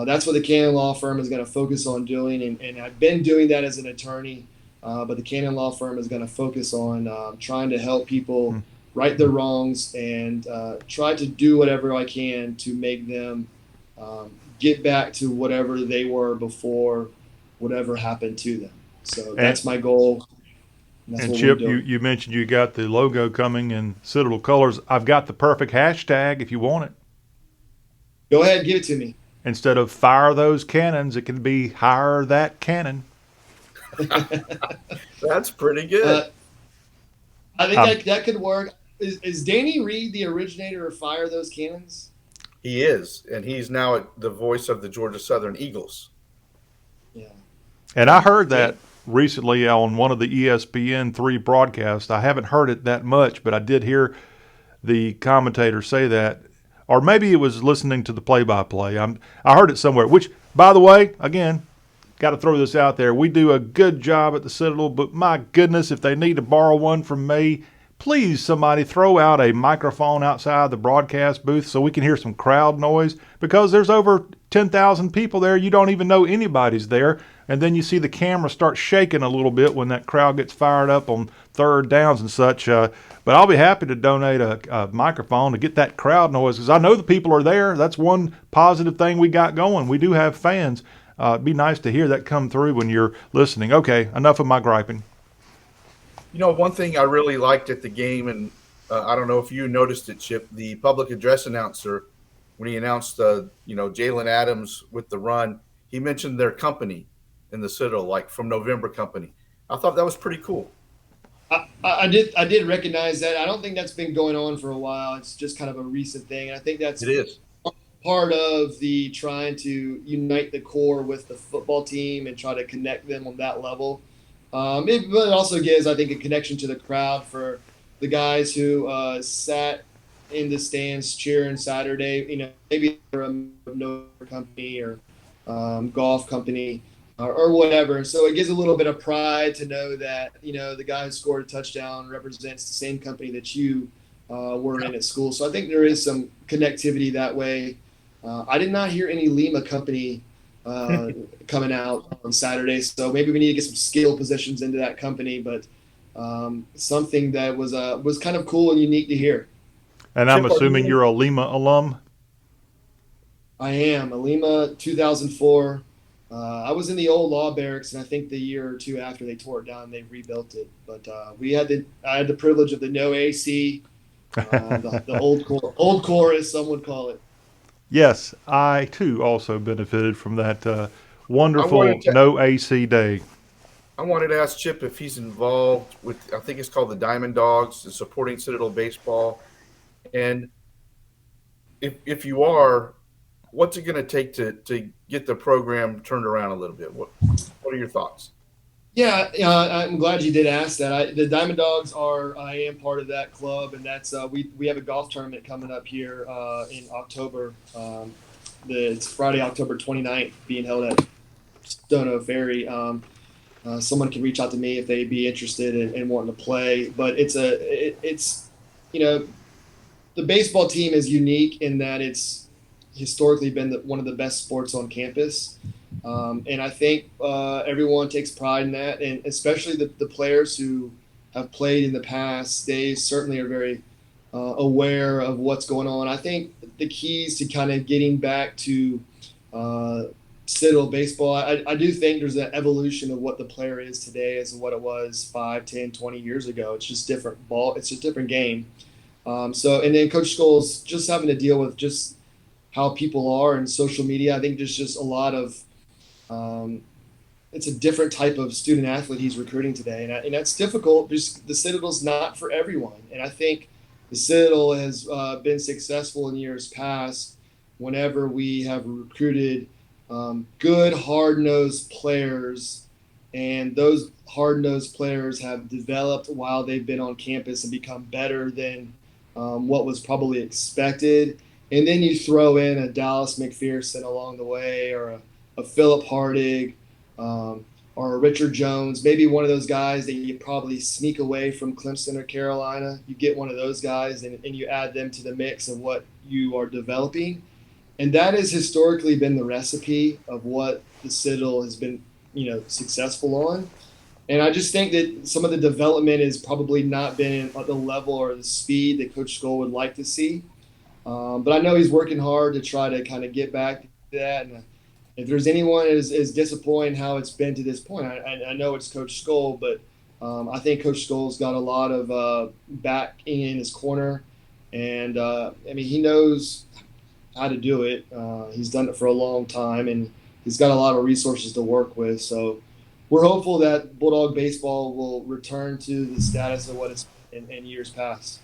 that's what the Cannon Law Firm is going to focus on doing. And I've been doing that as an attorney, but the Cannon Law Firm is going to focus on trying to help people right their wrongs and try to do whatever I can to make them get back to whatever they were before whatever happened to them. So that's my goal. And Chip, you mentioned you got the logo coming in Citadel colors. I've got the perfect hashtag if you want it. Go ahead, give it to me. Instead of fire those cannons, it can be hire that cannon. That's pretty good. I think that could work. Is Danny Reed the originator of Fire Those Cannons? He is, and he's now the voice of the Georgia Southern Eagles. Yeah. And I heard that recently on one of the ESPN3 broadcasts. I haven't heard it that much, but I did hear the commentator say that. Or maybe it was listening to the play-by-play. I heard it somewhere, which, by the way, again, got to throw this out there. We do a good job at the Citadel, but my goodness, if they need to borrow one from me, please, somebody throw out a microphone outside the broadcast booth so we can hear some crowd noise, because there's over 10,000 people there. You don't even know anybody's there. And then you see the camera start shaking a little bit when that crowd gets fired up on third downs and such. But I'll be happy to donate a microphone to get that crowd noise, because I know the people are there. That's one positive thing we got going. We do have fans. It'd be nice to hear that come through when you're listening. Okay, enough of my griping. You know, one thing I really liked at the game, and I don't know if you noticed it, Chip, the public address announcer, when he announced, Jalen Adams with the run, he mentioned their company in the Citadel, like From November Company. I thought that was pretty cool. I did recognize that. I don't think that's been going on for a while. It's just kind of a recent thing. And I think it is part of the trying to unite the core with the football team and try to connect them on that level. It also gives, I think, a connection to the crowd for the guys who sat in the stands cheering Saturday. Maybe they're a no company or golf company or whatever. So it gives a little bit of pride to know that, the guy who scored a touchdown represents the same company that you were in at school. So I think there is some connectivity that way. I did not hear any Lima company coming out on Saturday, so maybe we need to get some skill positions into that company, but something that was kind of cool and unique to hear. And I'm assuming you're a Lima alum? I am a Lima 2004. I was in the old law barracks, and I think the year or two after they tore it down, they rebuilt it. But I had the privilege of the no AC, the old core, as some would call it. Yes, I too also benefited from that wonderful no AC day. I wanted to ask Chip if he's involved with, I think it's called the Diamond Dogs, the supporting Citadel baseball. And if you are, what's it going to take to get the program turned around a little bit? What are your thoughts? Yeah, I'm glad you did ask that. The Diamond Dogs I am part of that club, and that's we have a golf tournament coming up here in October. It's Friday, October 29th, being held at Stono Ferry. Someone can reach out to me if they'd be interested in wanting to play. But it's the baseball team is unique in that it's historically been one of the best sports on campus. And I think everyone takes pride in that, and especially the players who have played in the past, they certainly are very aware of what's going on. I think the keys to kind of getting back to Citadel baseball, I do think there's an evolution of what the player is today as what it was 5, 10, 20 years ago. It's just different ball. It's a different game. And then Coach Scholes just having to deal with just how people are and social media. I think there's just a lot of it's a different type of student athlete he's recruiting today, and that's difficult. The Citadel's not for everyone, and I think the Citadel has been successful in years past whenever we have recruited good hard-nosed players, and those hard-nosed players have developed while they've been on campus and become better than what was probably expected. And then you throw in a Dallas McPherson along the way, or a Philip Hardig, or a Richard Jones, maybe one of those guys that you probably sneak away from Clemson or Carolina. You get one of those guys and you add them to the mix of what you are developing. And that has historically been the recipe of what the Citadel has been, successful on. And I just think that some of the development has probably not been at the level or the speed that Coach Skoll would like to see. But I know he's working hard to try to kind of get back to that. And if there's anyone is disappointing how it's been to this point, I know it's Coach Skoll, but I think Coach Skoll's got a lot of backing in his corner. And, he knows how to do it. He's done it for a long time, and he's got a lot of resources to work with. So we're hopeful that Bulldog baseball will return to the status of what it's been in years past.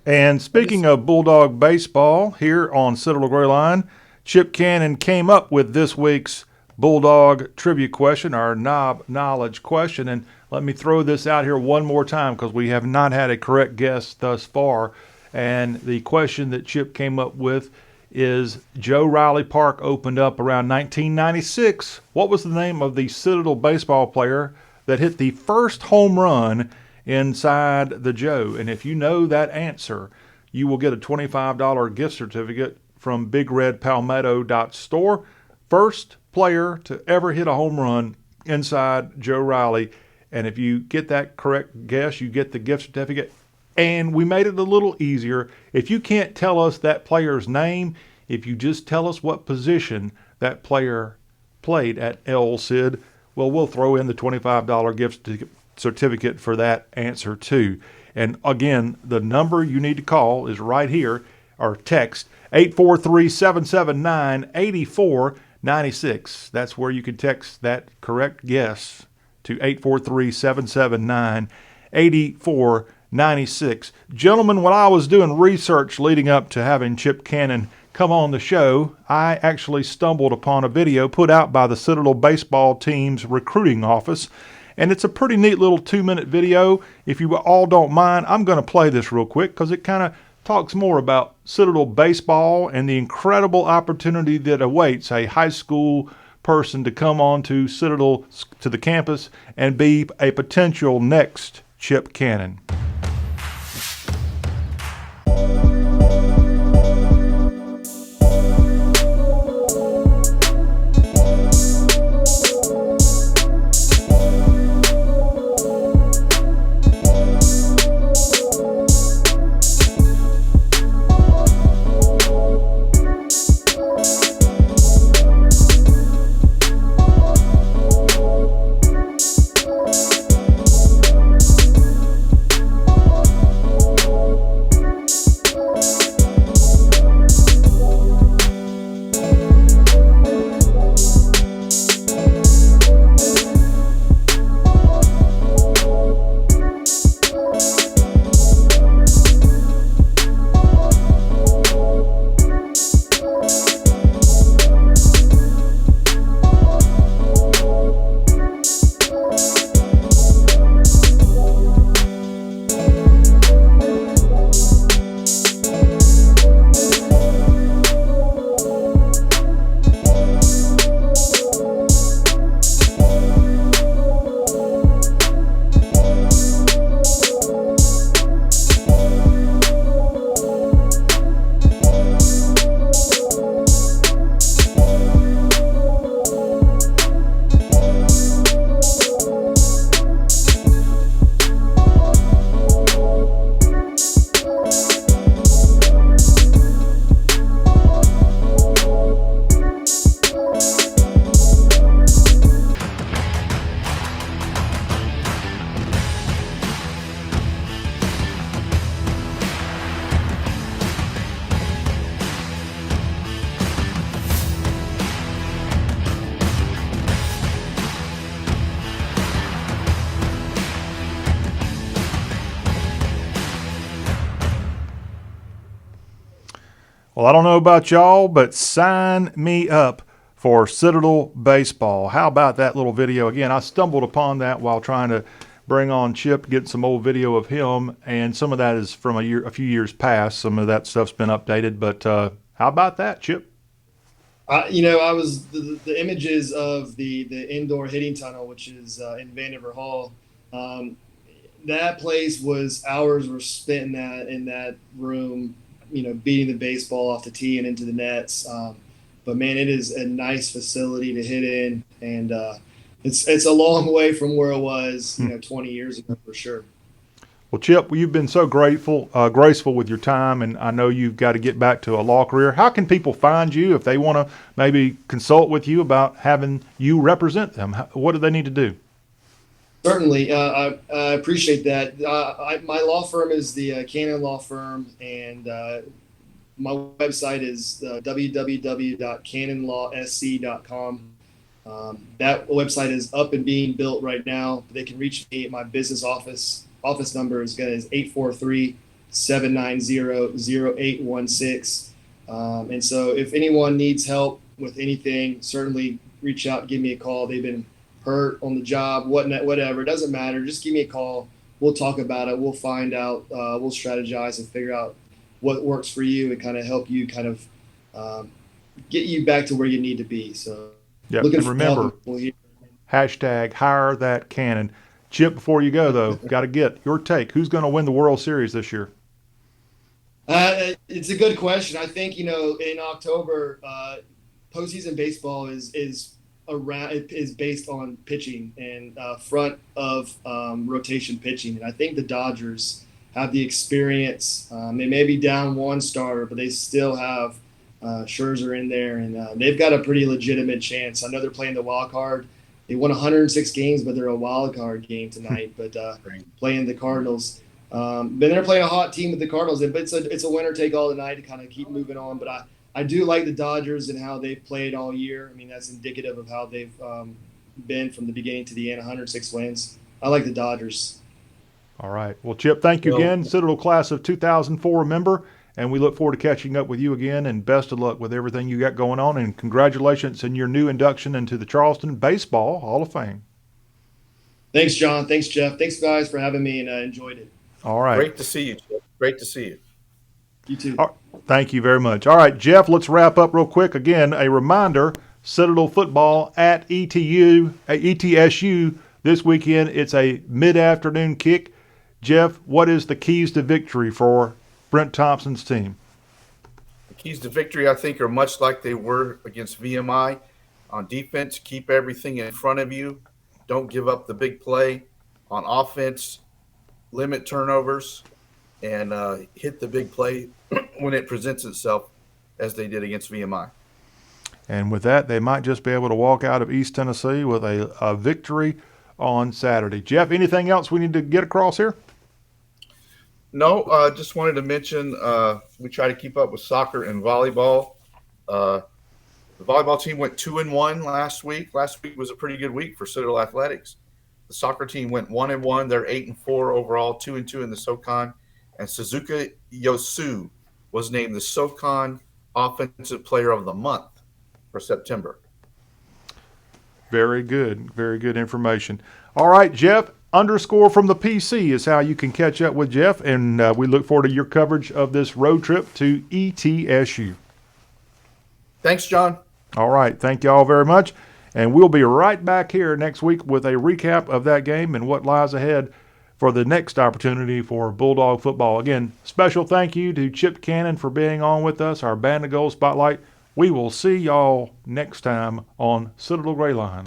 And speaking of Bulldog baseball, here on Citadel Gray Line, Chip Cannon came up with this week's Bulldog trivia question, our knob knowledge question. And let me throw this out here one more time because we have not had a correct guess thus far. And the question that Chip came up with is, Joe Riley Park opened up around 1996. What was the name of the Citadel baseball player that hit the first home run inside the Joe? And if you know that answer, you will get a $25 gift certificate from BigRedPalmetto.store. First player to ever hit a home run inside Joe Riley. And if you get that correct guess, you get the gift certificate. And we made it a little easier. If you can't tell us that player's name, if you just tell us what position that player played at El Cid, well, we'll throw in the $25 gift certificate for that answer too. And again, the number you need to call is right here, or text 843-779-8496. That's where you can text that correct guess to 843-779-8496. 96. Gentlemen, when I was doing research leading up to having Chip Cannon come on the show, I actually stumbled upon a video put out by the Citadel baseball team's recruiting office, and it's a pretty neat little 2-minute video. If you all don't mind, I'm going to play this real quick because it kind of talks more about Citadel baseball and the incredible opportunity that awaits a high school person to come on to Citadel, to the campus, and be a potential next Chip Cannon. Well, I don't know about y'all, but sign me up for Citadel baseball. How about that little video? Again, I stumbled upon that while trying to bring on Chip, get some old video of him, and some of that is from a few years past. Some of that stuff's been updated, but How about that, Chip? I was the images of the indoor hitting tunnel, which is in Vandiver Hall. That place was hours were spent in that room, beating the baseball off the tee and into the nets. But man, it is a nice facility to hit in, and it's a long way from where it was, 20 years ago for sure. Well, Chip, you've been so graceful with your time, and I know you've got to get back to a law career. How can people find you if they want to maybe consult with you about having you represent them? What do they need to do? Certainly. I appreciate that. My law firm is the Cannon Law Firm, and my website is www.cannonlawsc.com. That website is up and being built right now. They can reach me at my business office. Office number is 843-790-0816. And so if anyone needs help with anything, certainly reach out, give me a call. They've been hurt on the job, whatever. It doesn't matter. Just give me a call. We'll talk about it. We'll find out. We'll strategize and figure out what works for you and kind of help you get you back to where you need to be. So yeah, and remember, hashtag hire that cannon. Chip, before you go, though, got to get your take. Who's going to win the World Series this year? It's a good question. I think, in October, postseason baseball is based on pitching and front of rotation pitching. And I think the Dodgers have the experience. They may be down one starter, but they still have Scherzer in there, and they've got a pretty legitimate chance. I know they're playing the wild card. They won 106 games, but they're a wild card game tonight. But playing the Cardinals, but they're playing a hot team with the Cardinals. But it's a winner take all tonight to kind of keep moving on. But I do like the Dodgers and how they've played all year. I mean, that's indicative of how they've been from the beginning to the end. 106 wins. I like the Dodgers. All right. Well, Chip, thank you again. Citadel class of 2004 member. And we look forward to catching up with you again, and best of luck with everything you got going on, and congratulations in your new induction into the Charleston Baseball Hall of Fame. Thanks, John. Thanks, Jeff. Thanks, guys, for having me, and I enjoyed it. All right. Great to see you, Jeff. Great to see you. You too. Thank you very much. All right, Jeff, let's wrap up real quick. Again, a reminder, Citadel football at ETSU this weekend. It's a mid-afternoon kick. Jeff, what is the keys to victory for Brent Thompson's team? The keys to victory, I think, are much like they were against VMI. On defense, keep everything in front of you. Don't give up the big play. On offense, limit turnovers and hit the big play when it presents itself, as they did against VMI. And with that, they might just be able to walk out of East Tennessee with a victory on Saturday. Jeff, anything else we need to get across here? No, just wanted to mention we try to keep up with soccer and volleyball. The volleyball team went 2-1 last week. Last week was a pretty good week for Citadel Athletics. The soccer team went 1-1. They're 8-4 overall, 2-2 in the SoCon. And Suzuka Yosu was named the SoCon Offensive Player of the Month for September. Very good. Very good information. All right, Jeff. _ from the PC is how you can catch up with Jeff, and we look forward to your coverage of this road trip to ETSU. Thanks, John. All right. Thank you all very much, and we'll be right back here next week with a recap of that game and what lies ahead for the next opportunity for Bulldog football. Again, special thank you to Chip Cannon for being on with us, our Band of Gold Spotlight. We will see y'all next time on Citadel Greyline.